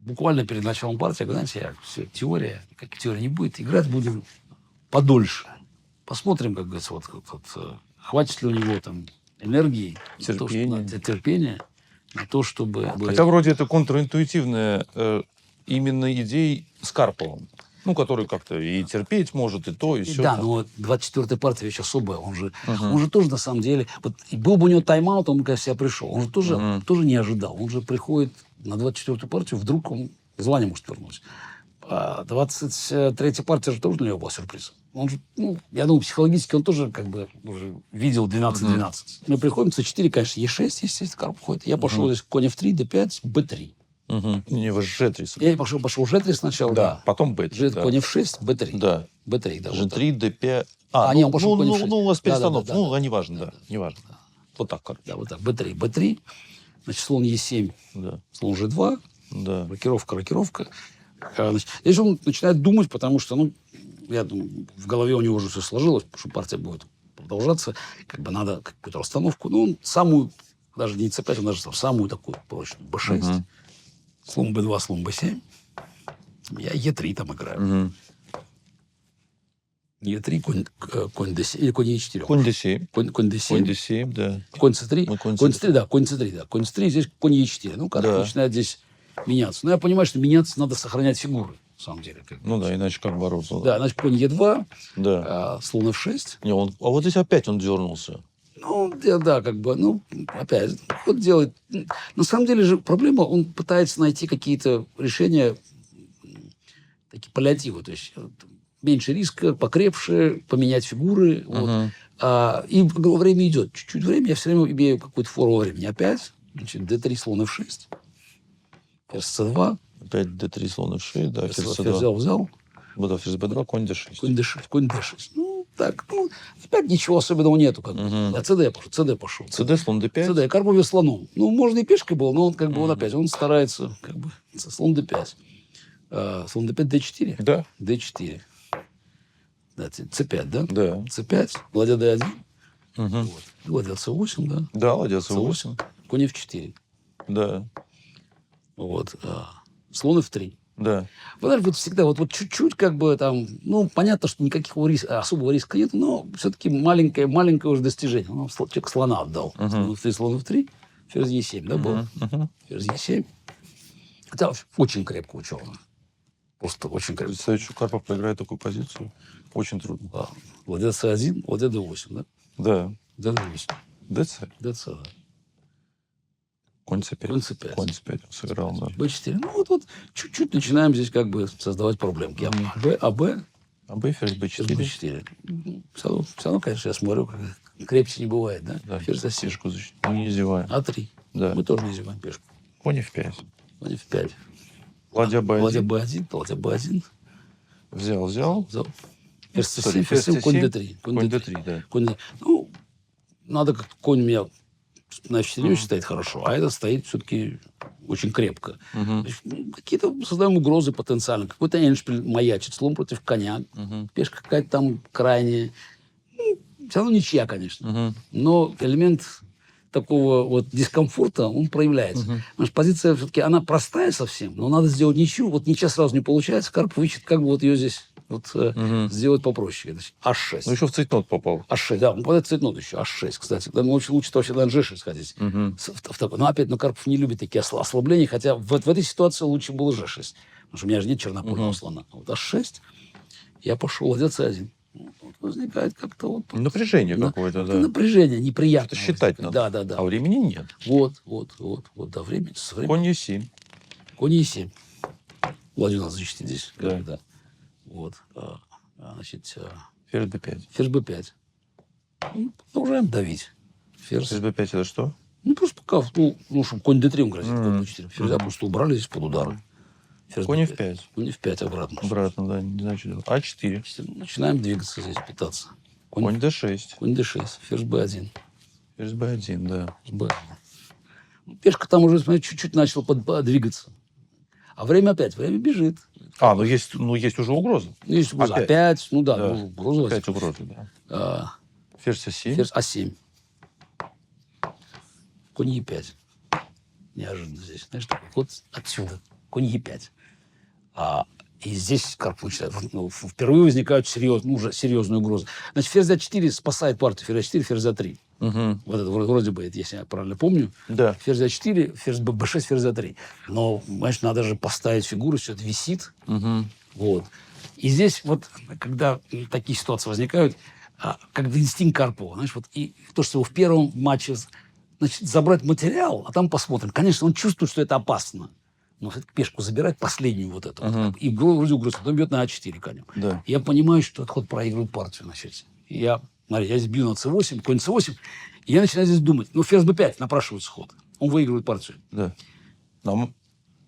Буквально перед началом партии, я говорю, знаете, теория, никаких теорий не будет. Играть будем подольше. Посмотрим, как говорится, хватит ли у него там энергии, терпения. На то, чтобы... Хотя вроде это контринтуитивная именно идея с Карповым. Который как-то и терпеть может, и то, и все. Да, но 24-я партия вещь особая. Он же тоже, на самом деле... был бы у него тайм-аут, он бы, конечно, себя пришел. Он же тоже не ожидал. Он же приходит на 24-ю партию, вдруг он звание может вернуть. А 23-я партия же тоже для него была сюрпризом. Он же, ну, я думаю, психологически он тоже как бы уже видел 12-12. Мы приходим, c4, конечно, e6, естественно, карп ходит. Я пошел здесь конь f3, d5, b3. Не, вы g3. Я пошел g3 сначала, да. Потом b3. Да. Конь f6, b3. Да. b3, да. Вот g3, d5. не, он пошел конь f6. Ну, у вас перестановка. Да, да, неважно, да. да. Неважно. Вот так, короче. Да, вот так, b3, b3. Значит, слон e7, Да. слон g2. Да. Рокировка. Значит, здесь он начинает думать, потому что, ну, я думаю, в голове у него уже все сложилось, потому что партия будет продолжаться. Как бы надо какую-то расстановку. Ну, он самую, даже не c5, он даже там самую такую прочную, b6. Слон b2, слон b7. Я e3 там играю. e3, конь d7, или конь e4. Конь d7. Конь d7. Конь d7, да. Конь c3. Ну, конь Конь c3, да, конь c3, да. Конь c3, здесь конь e4. Ну, как Да. начинает здесь меняться. Но я понимаю, что меняться надо сохранять фигуры, на самом деле. Ну да, иначе как бороться? Да, значит, конь e2, Да. слон f6. Не, а вот здесь опять он дернулся. Ну, да, как бы, ну, опять, ход делает. На самом деле же проблема, он пытается найти какие-то решения, такие паллиативы, то есть меньше риска, покрепше, поменять фигуры. Вот. И время идет. Чуть-чуть время, я все время имею какую-то фору времени. Опять, значит, d3, слон f6, ферзь c2. Опять d3, слон f6, да, ферзь Ферзь c2. взял. Да, ферзь b2, конь d6. Конь d6. Ну, так, ну, опять ничего особенного нету. Как бы. А cd пошел. cd, слон d5. cd, Карпов вел слоном. Ну, можно и пешкой был, но он как бы он опять, он старается, как бы, слон d5. Слон d5, d4. Да. d4. Да, c5, да? Да. c5, ладья d1. Вот. Ладья c8, да? Да, ладья c8. Конь f4. Да. Вот. Слон f3. Да. Вы знаете, вот всегда вот чуть-чуть как бы там, ну, понятно, что никакого особого риска нет, но все-таки маленькое уже достижение. Ну, человек слона отдал. Слон f3, ферзь e7, да, был? Ферзь e7. Хотя очень крепко учел. Просто очень крепко. Представить, что Карпов проиграет такую позицию, очень трудно. Да. Ладья c1, ладья d8, да? Да. d8. dc. dc, да. Конь c5. Конь c5. Конь c5 сыграл, да. b4. Ну, вот чуть-чуть начинаем здесь как бы создавать проблемки. АБ, А b, ферзь ферзь b4. b4. Все равно, конечно, я смотрю, как крепче не бывает, да? Да, Ферзь c7. пешку защитить. Ну, не зеваем. А3. Да. Мы тоже не зеваем пешку. Конь f5. Конь f5. Ладья b1. Ладья b1, ладья b1. Взял. Взял. Ферзь Sorry, c7, ферзь c7, конь C7, d3. Конь d3, да. Конь d3. Ну, надо как конь у меня на f4 стоит хорошо, а это стоит все-таки очень крепко. Значит, какие-то создаем угрозы потенциально. Какой-то эндшпиль маячит, слон против коня. Пешка какая-то там крайняя. Ну, все равно ничья, конечно. Но элемент такого вот дискомфорта, он проявляется. Потому что позиция все-таки, она простая совсем, но надо сделать ничью. Вот ничья сразу не получается. Карпов ищет, как бы вот ее здесь вот, сделать попроще. Значит, h6. Ну, еще в цейтнот попал. h6, да, он попадает в цейтнот еще, h6, кстати. Да, лучше вообще на g6 ходить. Но опять, Карпов не любит такие ослабления, хотя в этой ситуации лучше было g6. Потому что у меня же нет чернопольного слона. Вот h6, я пошел, ладья c1. Вот возникает как-то вот... Напряжение какое-то, да. Напряжение неприятное. Что считать надо. Да. А времени нет. Вот, да, время. Конь e7. Конь e7. Ладья у нас защитит здесь. Да. Да. Вот. Значит, Ферзь b5. ферзь b5. Ну, продолжаем давить. Ферзь b5 это что? Ну, просто пока, чтобы конь d3 он грозит, конь b4. Ферзя просто убрали здесь под удары. Ферзь Конь b5. f5. Конь f5 обратно. Обратно, да, не знаю, что делать. А4. Начинаем двигаться здесь, пытаться. Конь d6. Конь d6. Ферзь b1. Ферзь b1, да. b1. Пешка там уже, смотри, чуть-чуть начала двигаться. А время бежит. Ну есть уже угроза. Есть угроза. Опять, Да. угроза. Опять угроза, да. Ферзь a7. Ферзь а7. Конь e5. Неожиданно здесь. Знаешь, вот отсюда. Конь e5. И здесь Карпов начинает. Впервые возникают серьезные угрозы. Значит, ферзь а4 спасает партию. Ферзь а4, ферзь а3. Вот это вроде бы, если я правильно помню. Да. Ферзь а4, ферзь b6, ферзь а3. Но, понимаешь, надо же поставить фигуру, все это висит. Вот. И здесь вот, когда такие ситуации возникают, как инстинкт Карпова, знаешь, вот и то, что его в первом матче, значит, забрать материал, а там посмотрим. Конечно, он чувствует, что это опасно. но все-таки пешку забирать, последнюю вот эту. И вроде угроза, потом бьет на А4 конем. Да. Я понимаю, что этот ход проигрывает партию. Значит. Смотри, я здесь бью на С8, конь С8, и я начинаю здесь думать. Ну, ферзь Б5 напрашивается ход. Он выигрывает партию. Да. Нам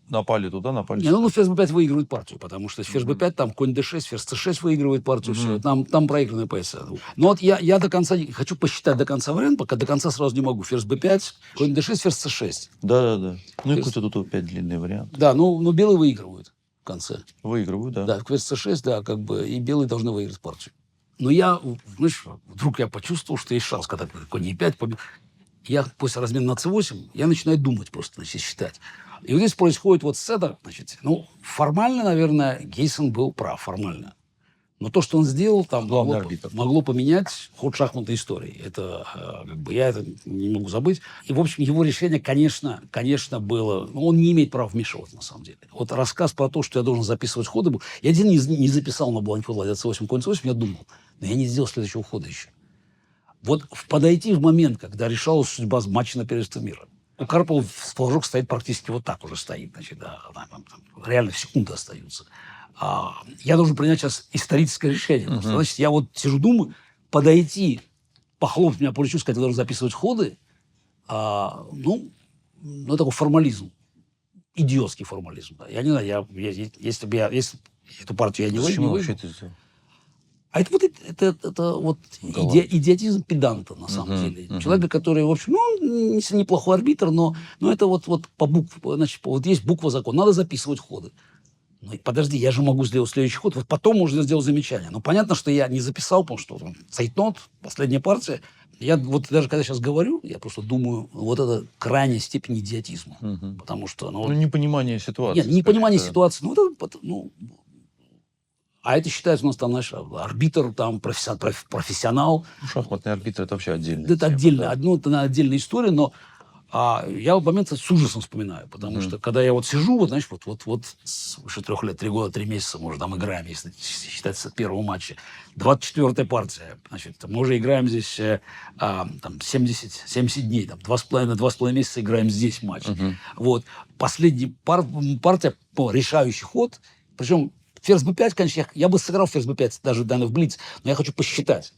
напали туда, напали Не, ну, ферзь Б5 выигрывает партию, потому что ферзь Б5, там конь Д6, ферзь С6 выигрывает партию, все. Там проигранная позиция. Но вот я до конца, хочу посчитать до конца вариант, пока до конца сразу не могу. Ферзь Б5, конь Д6, ферзь С6. Да. Ну, и какой-то тут опять длинный вариант. Да, ну белые выигрывают в конце. Выигрываю, да. Да, ферзь С6, да, как бы, и белые должны выиграть партию. Но я, знаешь, вдруг я почувствовал, что есть шанс, когда конь Е5, я после размена на С8, я начинаю думать просто, значит, считать. И вот здесь происходит вот сцена, значит, ну, формально, наверное, Гейсон был прав, формально. Но то, что он сделал, там могло поменять ход шахматной истории. Это, как бы, я это не могу забыть. И, в общем, его решение, конечно, было... Ну, он не имеет права вмешиваться, на самом деле. Вот рассказ про то, что я должен записывать ходы был... Я один не записал на бланке ладья C8, конь C8, я думал. Но я не сделал следующего хода еще. Вот подойти в момент, когда решалась судьба матча на первенство мира. У Карпова флажок стоит практически вот так уже стоит. Значит, да, там реально секунды остаются. Я должен принять сейчас историческое решение. Значит, я вот сижу, думаю, подойти, похлопать меня по плечу, сказать, я должен записывать ходы. Ну, такой формализм. Идиотский формализм. Да. Я не знаю, если эту партию я не выиграю... вообще это сделал? А это вот идиотизм педанта, на самом деле. Человека, который, в общем, неплохой арбитр, но это вот по букве, значит, вот есть буква закона, надо записывать ходы. Ну, подожди, я же могу сделать следующий ход, вот потом можно сделать замечание. Но понятно, что я не записал, потому что цейтнот, последняя партия. Я вот даже когда сейчас говорю, я просто думаю, вот это крайняя степень идиотизма. Потому что... Ну, непонимание ситуации. Нет, непонимание ситуации. А это считается у нас там, знаешь, арбитр, там, профессионал. Шахматный арбитр – это вообще отдельно. Это отдельно, это отдельная история, но я в момент с ужасом вспоминаю, потому что когда я вот сижу, вот, знаешь, вот с выше 3 лет, 3 года, 3 месяца, мы уже там играем, если считать с первого матча. 24-я партия, значит, мы уже играем здесь там 70 дней, там 2,5 месяца играем здесь матч. Вот. Последняя партия, решающий ход, причем ферзь b5, конечно, я бы сыграл ферзь b5 даже в блиц, но я хочу посчитать.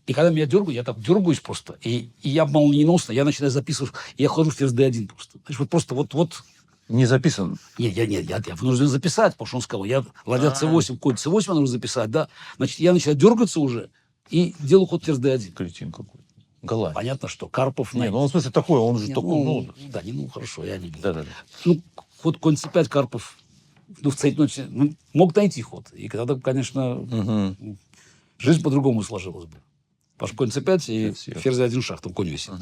И когда меня дергают, я так дергаюсь просто. И я молниеносно, я начинаю записывать, я хожу в ферзь d1 просто. Значит, вот просто вот... Не записан? Нет, я вынужден записать, потому что он сказал, я ладья c8, конь c8 я нужно записать, да. Значит, я начинаю дергаться уже и делаю ход ферзь d1. Кретин какой. Голландец. Понятно, что Карпов... Нет, ну он в смысле такой, он же такой... Да, хорошо, я не буду. Да. Ну, ход конь c5 Карпов, в цейтноте, мог найти ход. И тогда, конечно, жизнь по-другому сложилась бы. Потому что конь c5 и ферзь d1 шах, там конь висит.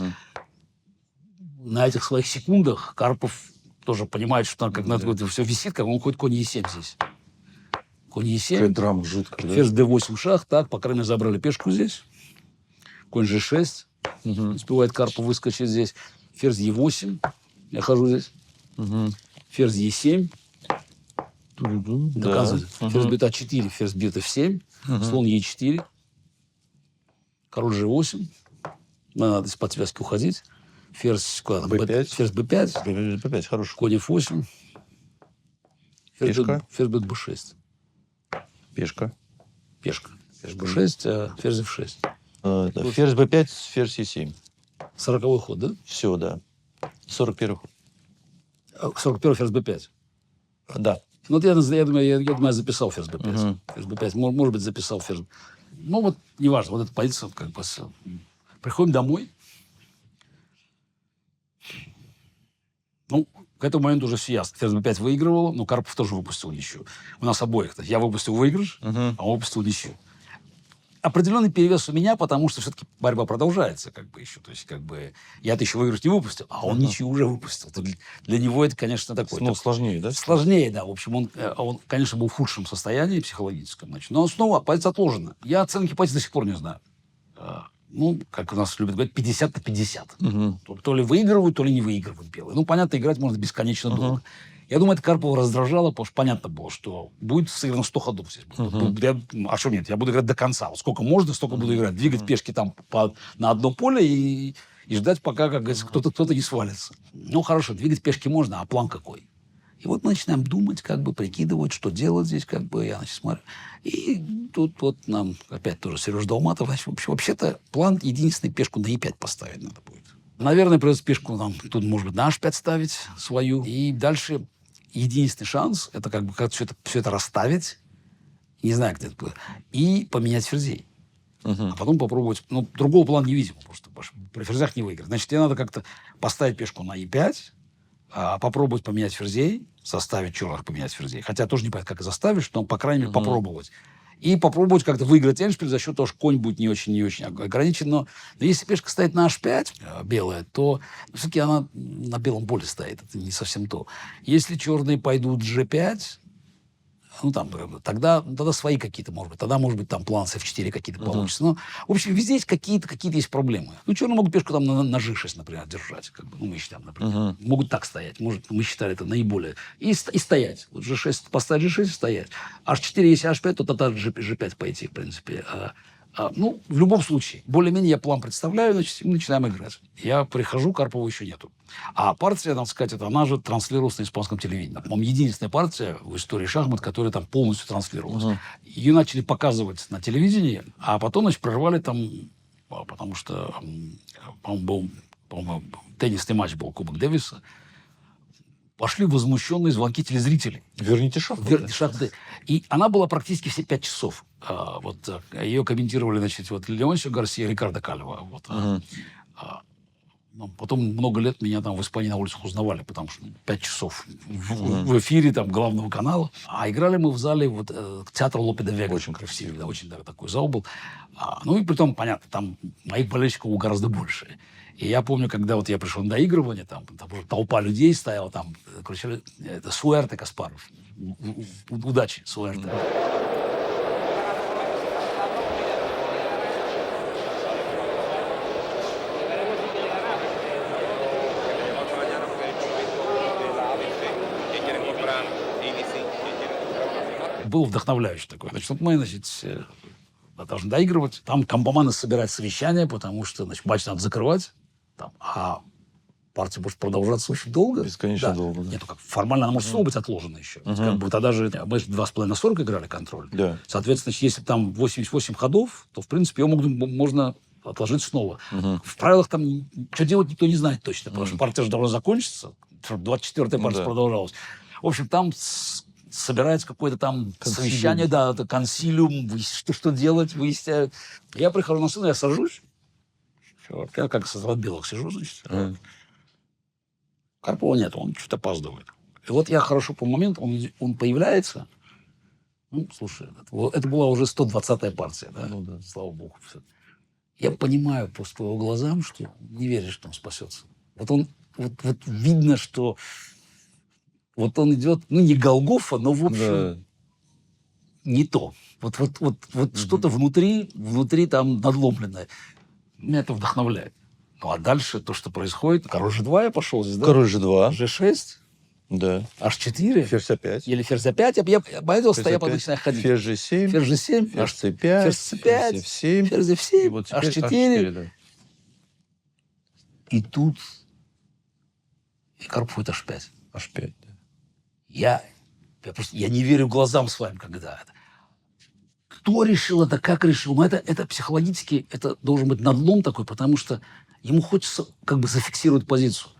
На этих своих секундах Карпов тоже понимает, что когда все висит, как он ходит конь e7 здесь. Конь e7. Какая драма жуткая. Ферзь d8 шах, так, по крайней мере, забрали пешку здесь. Конь g6. Успевает Карпов выскочить здесь. Ферзь e8. Я хожу здесь. Ферзь e7. Доказывает. Ферзь бьет А4, ферзь бьет F7. Слон Е4. Король G8. Надо из подсвязки уходить. Ферзь B5. Ферзь B5. B5, хороший. Конь F8. Пешка. Ферзь бьет B6. Пешка. Ферзь B6, ферзь F6. Ферзь B5, ферзь E7. 40-й ход, да? Все, да. 41-й ход. 41-й ферзь B5. Да. Ну, вот я думаю, я записал ферзь b5. Ферзь b5. Может быть, записал ферзь. Ну, вот, неважно. Вот эта позиция, как бы... Приходим домой. Ну, к этому моменту уже все ясно. Ферзь b5 выигрывал, но Карпов тоже выпустил ничью. У нас обоих. Я выпустил выигрыш, а он выпустил ничью. Определенный перевес у меня, потому что все-таки борьба продолжается, как бы еще. То есть, как бы, я-то еще выигрыш не выпустил, а он ничью уже выпустил. Для него это, конечно, такое. Ну, сложнее, да? Сложнее, да. В общем, он, конечно, был в худшем состоянии психологическом. Значит, но снова позиция отложена. Я оценки позиции до сих пор не знаю. Ну, как у нас любят говорить, 50 на 50. То ли выигрывают, то ли не выигрывают белые. Ну, понятно, играть можно бесконечно долго. Я думаю, это Карпова раздражало, потому что понятно было, что будет сыграно 100 ходов здесь. А что нет? Я буду играть до конца. Вот сколько можно, столько буду играть. Двигать пешки там на одно поле и ждать, пока, как говорится, кто-то не свалится. Ну, хорошо, двигать пешки можно, а план какой? И вот мы начинаем думать, как бы прикидывать, что делать здесь, как бы я, значит, смотрю. И тут вот нам опять тоже Сережа Долматов, значит, вообще-то план единственный, пешку на e5 поставить надо будет. Наверное, придется пешку нам тут, может быть, на h5 ставить свою. И дальше единственный шанс, это как бы все это расставить, не знаю, где это будет, и поменять ферзей. А потом попробовать... Ну, другого плана не видим просто. При ферзях не выиграть. Значит, тебе надо как-то поставить пешку на e5, попробовать поменять ферзей, заставить черных поменять ферзей. Хотя тоже не понятно, как заставишь, но, по крайней мере, попробовать. И попробовать как-то выиграть эндшпиль за счет того, что конь будет не очень ограничен. Но если пешка стоит на h5, белая, то все-таки она на белом поле стоит. Это не совсем то. Если черные пойдут g5, ну, там, тогда свои какие-то, может быть. Тогда, может быть, там план с f4 какие-то получится. Но, в общем, везде есть какие-то есть проблемы. Ну, черные могут пешку там на g6, например, держать. Как бы, ну, мы считаем, например. Могут так стоять. Может, мы считали это наиболее. И стоять. Вот g6, поставить g6 и стоять. h4, если h5, то тогда g5 пойти, в принципе. Ну, в любом случае, более-менее я план представляю, значит, мы начинаем играть. Я прихожу, Карпова еще нету. А партия, надо сказать, она же транслировалась на испанском телевидении. По-моему, единственная партия в истории шахмат, которая там полностью транслировалась. Ее начали показывать на телевидении, а потом, значит, прервали там, потому что, по-моему, теннисный матч был, Кубок Дэвиса. Пошли возмущенные звонки телезрителей. Верните шахматы. Верните шахматы. И она была практически все 5 часов. Ее комментировали, значит, вот Леонсио Гарсия и Рикардо Кальва. Потом много лет меня там в Испании на улицах узнавали, потому что 5 часов в эфире там главного канала. А играли мы в зале театра Лопе де Вега. Очень красивый. Да, очень такой зал был. Ну и притом, понятно, там моих болельщиков было больше. И я помню, когда вот я пришел на доигрывание, там уже толпа людей стояла, там кричали, это Суэрте Каспаров. Удачи, Суэрте. Был вдохновляющий такой. Значит, вот мы, значит, должны доигрывать. Там компоманы собирать совещание, потому что, значит, матч надо закрывать. Там, а партия может продолжаться очень долго. Бесконечно долго. Да. Нет, ну как, формально она может снова быть отложена еще. Как бы, тогда же мы 2,5 на 40 играли контроль. Да. Соответственно, если там 88 ходов, то, в принципе, ее можно отложить снова. В правилах там что делать никто не знает точно, потому что партия же должна закончиться, чтобы 24-я партия продолжалась. В общем, там собирается какое-то там совещание, да, это консилиум, что делать, выясняют. Я прихожу на сцену, я сажусь. Я как от белых сижу, значит. Карпова нет, он что-то опаздывает. И вот я хорошо по моменту, он появляется. Ну, слушай, это была уже 120-я партия, да? Ну, да. Слава богу. Я понимаю просто по его глазам, что не веришь, что он спасется. Вот видно, что вот он идет, ну, не Голгофа, но, в общем, не то. Вот что-то внутри там надломленное. Меня это вдохновляет. Ну, а дальше то, что происходит. Король G2 я пошел здесь, да? Король G2. G6. Да. H4. Ферзь А5. Или ферзь А5. Я поэтому я начинаю ходить. Ферзь G7. Ферзь G7. Ферзь C5. Ферзь C5. Ферзь F7. Ферзь F7. Вот H4. да. И тут Карпов это H5. H5, да. Я не верю глазам своим, когда это. Кто решил это, как решил? Но это психологически, это должен быть надлом такой, потому что ему хочется как бы зафиксировать позицию.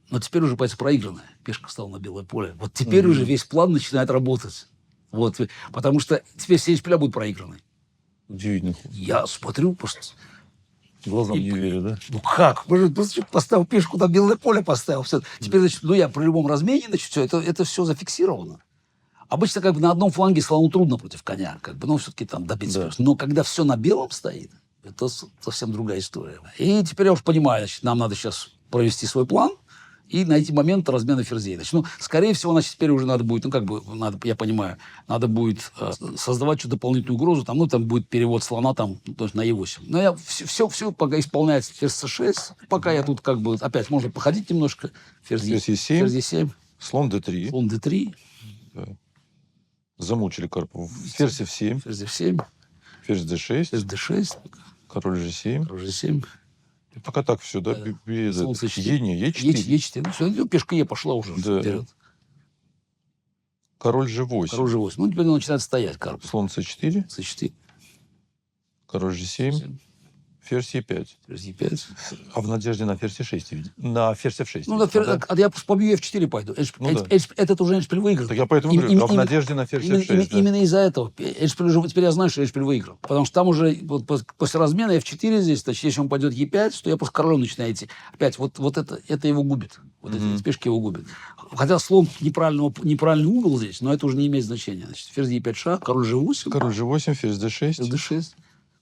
Но теперь уже позиция проигранная. Пешка стала на белое поле. Вот теперь уже весь план начинает работать. Вот, потому что теперь все эндшпиля будут проиграны. Удивительно. Я смотрю просто... Глазам не верю, да? Ну как? Может, просто поставил пешку, там белое поле поставил. Все. Теперь, значит, я при любом размене, значит, все, это все зафиксировано. Обычно как бы на одном фланге слону трудно против коня, как бы, но все-таки там добиться. Да. Но когда все на белом стоит, это совсем другая история. И теперь я уже понимаю, значит, нам надо сейчас провести свой план и найти момент размена ферзей. Значит, ну, скорее всего, значит, теперь уже надо будет, я понимаю, надо будет создавать что-то дополнительную угрозу, там будет перевод слона там, то есть на e8. Но я все пока исполняется ферзь c6, пока я тут как бы, опять можно походить немножко. Ферзь e7. Слон d3. Слон d3. Да. Замучили Карпова. Ферзь F7. Ферзь F7. Ферзь D6. Ферзь D6. Король G7. Король G7. И пока так все, да? Без Солнце Е4. E4. Ну, все, пешка Е пошла уже вперед. Король G8. Король G8. Ну, теперь он начинает стоять, Карп. Слон C4. C4. Король G7. Ферзь E5. Ферзь E5. А в надежде на ферзь E6, видите? На ферзь F6. Ну, я просто побью F4 пойду. Этот уже Эндшпиль выиграл. Так я поэтому говорю, а в надежде на ферзь F6. Именно из-за этого. Эндшпиль уже, теперь я знаю, что Эндшпиль выиграл. Потому что там уже после размена F4 здесь, значит, если он пойдет E5, то я просто королем начинаю идти. Опять, вот это его губит. Вот эти пешки его губят. Хотя слон неправильный угол здесь, но это уже не имеет значения. Значит, ферзь E5 шаг, король G8. Король G8, ферзь D6. Ферзь D6.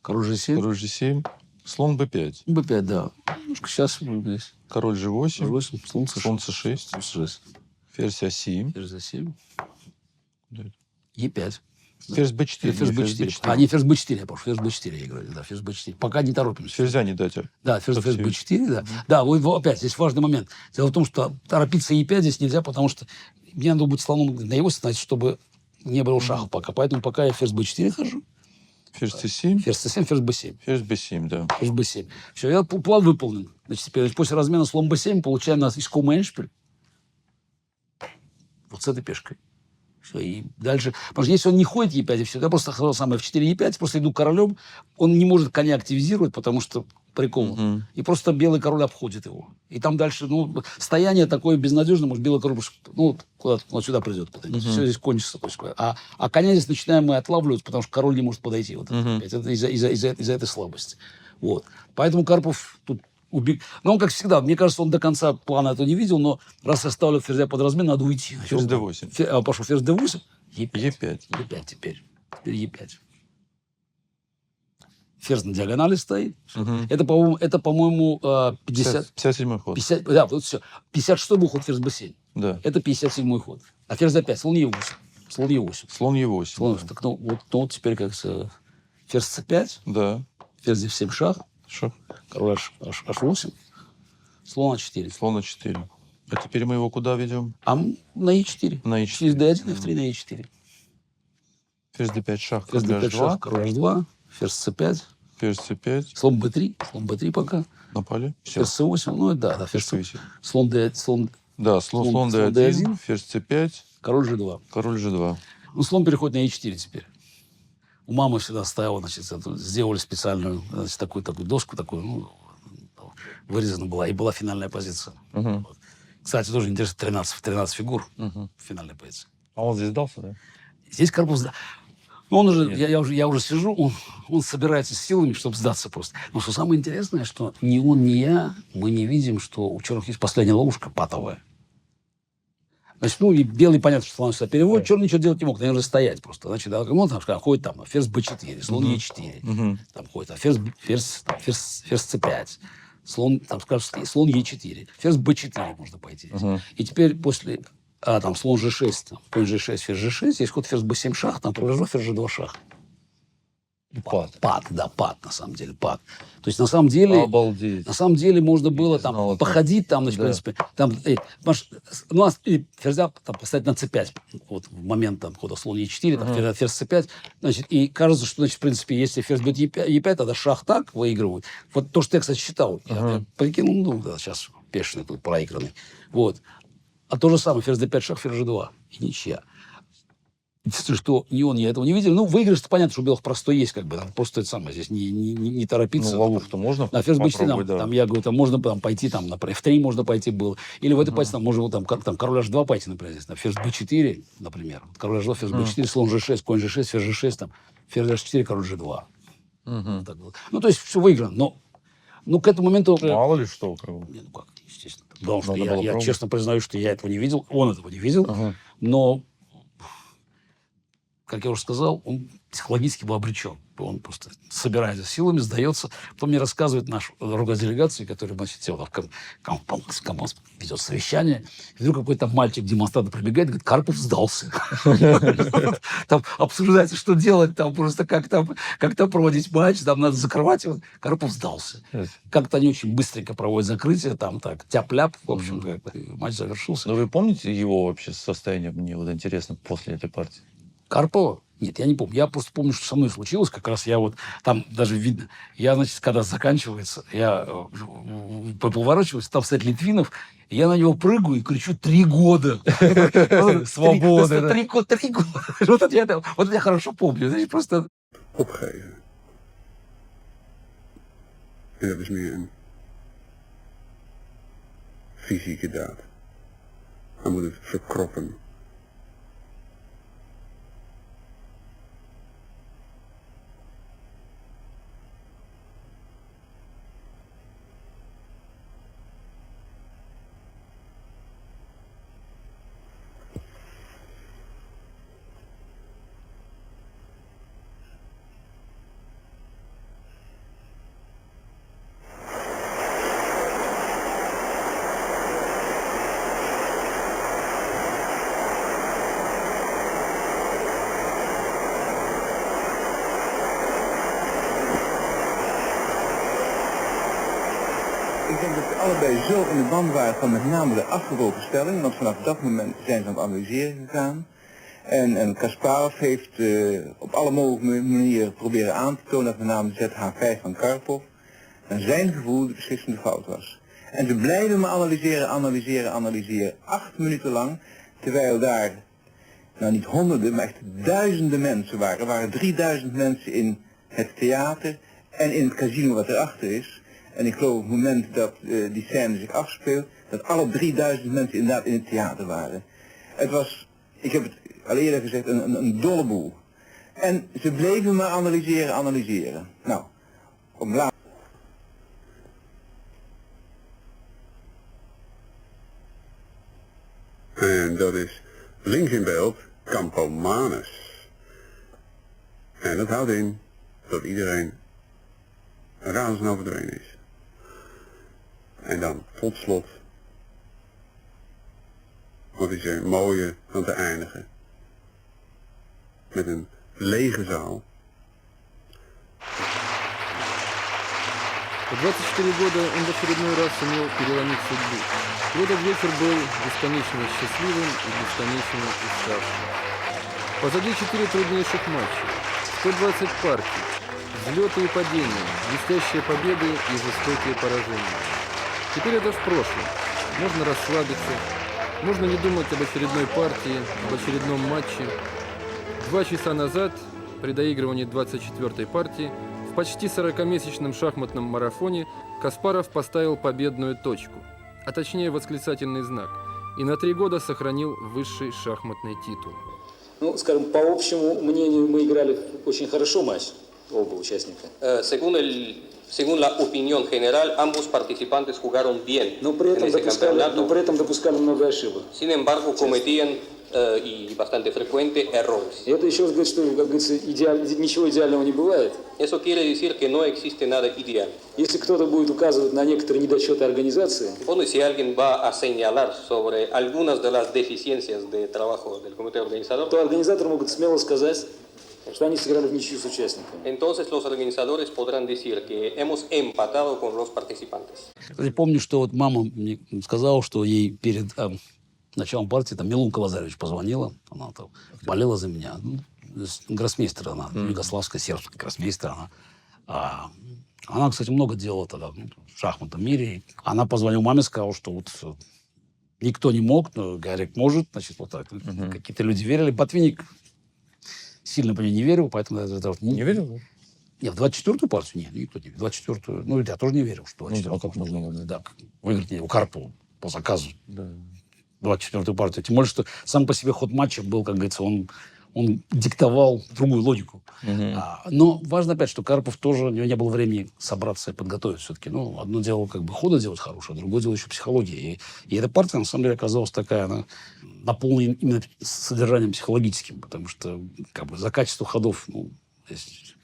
Король G7. Король G7. Слон B5. B5, да. Немножко сейчас здесь. Король G8. G8, слон C6. Слон C6. C6. Ферзь А7. Ферзь A7. Да. E5. Ферзь B4. Ферзь B4. А, не, ферзь B4, я прошу. Ферзь B4 я играю. Да, ферзь B4. Пока не торопимся. Ферзя не дать. Да, ферзь B4, да. Да, вот опять, здесь важный момент. Дело в том, что торопиться E5 здесь нельзя, потому что мне надо будет слоном на его становиться, чтобы не было шахов пока. Поэтому пока я ферзь B4 хожу. Ферзь C7. Ферзь C7, ферзь B7. Ферзь B7, да. Ферзь B7. Все, я план выполнен. Значит, теперь после размена слон B7 получаем у нас искомый эндшпиль. Вот с этой пешкой. Все, и дальше... Потому что если он не ходит Е5 и все, я просто сказал самое F4, Е5, просто иду королем, он не может коня активизировать, потому что прикован. И просто белый король обходит его. И там дальше, стояние такое безнадежное, может, белый король, куда-то сюда придет. Все здесь кончится. А коня здесь начинаем мы отлавливать, потому что король не может подойти. Вот это из-за этой слабости. Вот. Поэтому Карпов тут убег. Но он, как всегда, мне кажется, он до конца плана этого не видел, но раз я ставлю ферзя под размен, надо уйти. Ферзь D8. Пошел ферзь D8. E5. E5 теперь. Теперь E5. Ферзь на диагонали стоит. Это, по-моему, 57-й ход. 50, да, вот все. 56-й был ход ферзь B7. Да. Это 57-й ход. А ферзь D5, слон E8. Слон E8. Слон E8. Слон, да. так, вот теперь как ферзь C5. Да. Ферзь D7 шах. Шах. Король H8. Слон А4. Слон А4. А теперь мы его куда ведем? А на E4. На E4. Через D1, F3 на E4. Ферзь D5 шах. Ферзь Король D5 H2. шах, король H2. Ферзь C5. Ферзь C5. Слон B3. Слон B3 пока. Напали. Все. Ферзь C8. Да, ферзь C8. висит. Слон D1. Да, слон D1. D1. Ферзь C5. Король G2. Король G2. Слон переходит на E4 теперь. У мамы всегда стояла, значит, сделали специальную, значит, такую доску, вырезана была, и была финальная позиция. Вот. Кстати, тоже интересно, 13 фигур в финальной позиции. А он здесь сдался, да? Здесь Карпов он уже, я уже сижу, он собирается с силами, чтобы сдаться просто. Но что самое интересное, что ни он, ни я, мы не видим, что у черных есть последняя ловушка патовая. Значит, и белый, понятно, что слон сюда переводит, черный ничего делать не мог, наверное, стоять просто. Значит, он там ходит там, ферзь b4, слон e4, там ходит, ферзь c5, слон, там, скажем, слон e4, ферзь b4 можно пойти. И теперь после, там, слон g6, там, конь g6, ферзь g6, есть ход ферзь b7 шах, там, ферзь g2 шах. Пад, на самом деле, пад. То есть, на самом деле... Обалдеть. На самом деле, можно было там знал, походить, там, значит, да. в принципе, там, у нас ферзя там, поставить на c5, вот, в момент там, хода слон e4, там, ферзь c5, значит, и кажется, что, значит, в принципе, если ферзь бьет e5, тогда шах так выигрывает. Вот то, что я, кстати, считал, я прикинул, сейчас пешеный тут проигранный, вот. А то же самое, ферзь d5 шах, ферзь g2, и ничья. Что ни он, ни этого не видели. Выигрыш-то понятно, что у белых простой есть, как бы. Там просто это самое. Здесь не торопиться. Ловушку можно ферзь b4, да. там, я говорю, там можно там, пойти, там, на F3 можно пойти было. Или в этой позиции, там, можно там король H2 пойти, например, здесь, на ферзь b4, например. Король H2, ферзь b4, слон g6, конь g6, ферзь g6, там, ферзь h4, король g2. Так вот. То есть, все выиграно. Но к этому моменту... Мало ли что. Как бы. Как, естественно. Потому что я честно признаюсь, что я этого не видел, он этого не видел. Но... Как я уже сказал, он психологически был обречен. Он просто собирается силами, сдается. Потом мне рассказывает наш руководитель делегации, который, значит, ведет совещание. И вдруг какой-то мальчик-демонстратор прибегает и говорит, Карпов сдался. Там обсуждается, что делать, там просто как там проводить матч, там надо закрывать его. Карпов сдался. Как-то они очень быстренько проводят закрытие, там так, тяп-ляп. В общем, матч завершился. Но вы помните его вообще состояние? Мне вот интересно после этой партии. Карпова? Нет, я не помню. Я просто помню, что со мной случилось. Как раз я вот... Там даже видно... Я, значит, когда заканчивается, я поворачиваюсь, там стоит Литвинов, и я на него прыгаю и кричу 3 года. Свобода. 3 года. Вот это я хорошо помню. Значит, просто... Opgeven. En dat is meer een fysieke daad. Hij moet het verkroppen. Ik denk dat ze allebei zo in de band waren van met name de afgebroken stelling, want vanaf dat moment zijn ze aan het analyseren gegaan. En Kasparov heeft op alle mogelijke manieren proberen aan te tonen dat met name de ZH5 van Karpov naar zijn gevoel de beslissende fout was. En ze blijven maar analyseren, 8 minuten lang, terwijl daar, nou niet honderden, maar echt duizenden mensen waren. Er waren 3000 mensen in het theater en in het casino wat erachter is. En ik geloof op het moment dat die scène zich afspeelt, dat alle 3000 mensen inderdaad in het theater waren. Het was, ik heb het al eerder gezegd, een dolle boel. En ze bleven maar analyseren. Nou, op laat. En dat is links in beeld Campomanus. En dat houdt in dat iedereen razendsnel verdwenen is. En dan tot slot, wat is er mooier dan te eindigen met een lege zaal. В 24 года он в очередной раз сумел переломить судьбу. И этот вечер был бесконечно счастливым и бесконечно уставшим. Позади 4 труднейших матча, 120 партий, взлеты и падения, блестящие победы и жестокие поражения. Теперь это в прошлом. Можно расслабиться, можно не думать об очередной партии, об очередном матче. 2 часа назад, при доигрывании 24-й партии, в почти 40-месячном шахматном марафоне Каспаров поставил победную точку, а точнее восклицательный знак, и на 3 года сохранил высший шахматный титул. Ну, скажем, по общему мнению, мы играли очень хорошо матч, оба участника. Según la opinión general, ambos participantes jugaron bien но при этом допускали много ошибок. Sin embargo, cometían y bastante frecuente errores. И это еще раз говорит, что, как говорится, ничего идеального не бывает. Eso quiere decir que no existe nada ideal. Если кто-то будет указывать на некоторые недочеты организации, Bueno, si alguien va a señalar sobre algunas de las deficiencias de trabajo del comité organizador, то организаторы могут смело сказать, что они сыграли в ничью с участниками. entonces los organizadores podrán decir que hemos empatado con los participantes. Я помню, что вот мама мне сказала, что ей перед началом партии там Милунка Лазаревич позвонила, она там болела за меня. Гроссмейстер она, югославская, сербская гроссмейстер она. Она, кстати, много делала тогда в шахматном мире. Она позвонила маме, сказала, что вот никто не мог, но Гарик может, значит, вот так. Какие-то люди верили. Ботвинник сильно по ней не верил, поэтому... Не верил? Нет, в 24-ю партию нет, никто не верил. 24-ю, ну, я тоже не верил, что 24-ю. А как можно? Да, выиграть у Карпова по заказу. Да. 24-ю партию. Тем более, что сам по себе ход матча был, как говорится, он диктовал другую логику. Но важно опять, что Карпов тоже, у него не было времени собраться и подготовить все-таки. Ну, одно дело как бы хода делать хорошее, а другое дело еще психология. И эта партия, на самом деле, оказалась такая, она наполнена именно содержанием психологическим, потому что как бы за качество ходов, ну, здесь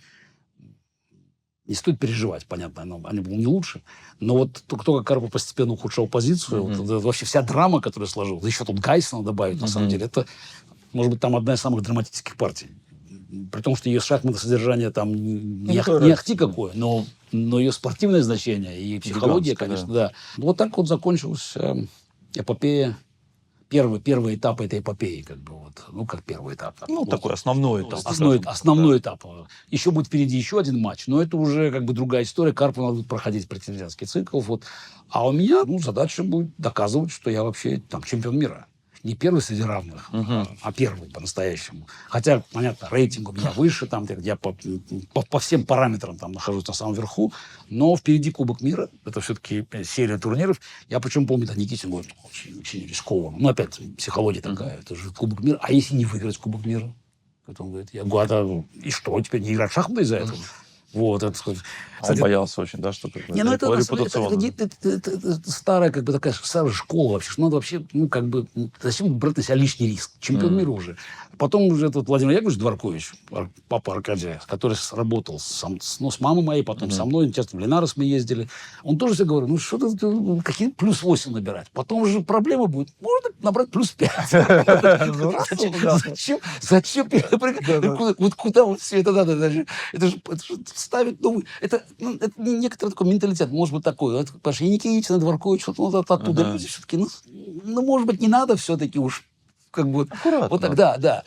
не стоит переживать, понятно, они были не лучше. Но вот то, как Карпов постепенно ухудшал позицию, вот, вообще вся драма, которая сложилась, да еще тут Гайсона добавить, на самом деле, это, может быть, там одна из самых драматических партий. При том, что ее шахматное содержание там не ахти какое, но ее спортивное значение и психология, конечно, да. Вот так вот закончилась эпопея первый этап этой эпопеи, как бы вот, ну, как первый этап. Ну, вот. такой основной этап. Основной этап. Еще будет впереди еще один матч, но это уже как бы другая история. Карпову надо будет проходить претендентский цикл. Вот. А у меня, ну, задача будет доказывать, что я вообще там чемпион мира. Не первый среди равных, а первый по-настоящему. Хотя, понятно, рейтинг у меня выше, там, я по всем параметрам там нахожусь на самом верху, но впереди Кубок мира. Это все-таки серия турниров. Я причем помню, да, Никитин говорит, очень рискованно. Ну, опять, психология такая. Это же Кубок мира. А если не выиграть Кубок мира? Он говорит, я говорю, и что, теперь не играть в шахматы из-за этого? Вот, это, кстати, он боялся очень, да, что не, ну, это старая, как бы, такая старая школа вообще. Что надо вообще, ну, как бы, зачем брать на себя лишний риск? Чемпион мира уже. Потом уже этот Владимир Яковлевич Дворкович, папа Аркадия, который работал с мамой моей, потом со мной, часто в Ленарес мы ездили. Он тоже все говорил, ну, что ты, какие плюс 8 набирать? Потом уже проблема будет, можно набрать плюс 5. Зачем? Вот куда вот все это надо? Это же ставить новый... Это некоторый такой менталитет, может быть, такой. Потому что и Никитин, и Дворкович, оттуда люди все-таки, ну, может быть, не надо все-таки уж как бы... Аккуратно. Вот так, да.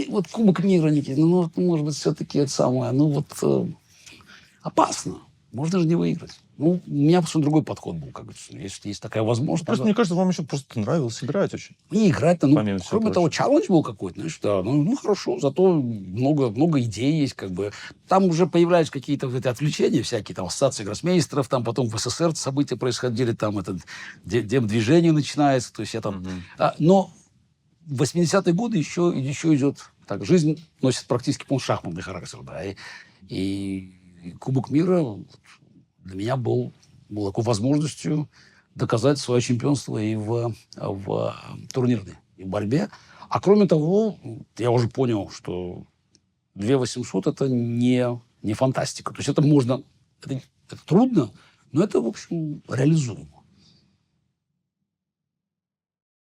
Вот Кубок мира, Никитин, ну, может быть, все-таки это самое, ну, вот опасно. Можно же не выиграть. Ну, у меня просто другой подход был. Как есть такая возможность. Просто, мне кажется, вам еще просто нравилось играть очень. Не играть-то, ну, помимо всего кроме того, челлендж был какой-то, знаешь, да, ну, хорошо, зато много идей есть, как бы. Там уже появлялись какие-то отвлечения всякие, там, ассоциации гроссмейстеров, там, потом в СССР события происходили, там, это, демдвижение начинается, то есть я там... но в 80-е годы еще идет... Так, жизнь носит практически шахматный характер, да, и Кубок мира для меня был такой возможностью доказать свое чемпионство и в турнирной и в борьбе. А кроме того, я уже понял, что 2800 это не фантастика. То есть это можно, это трудно, но это, в общем, реализуемо.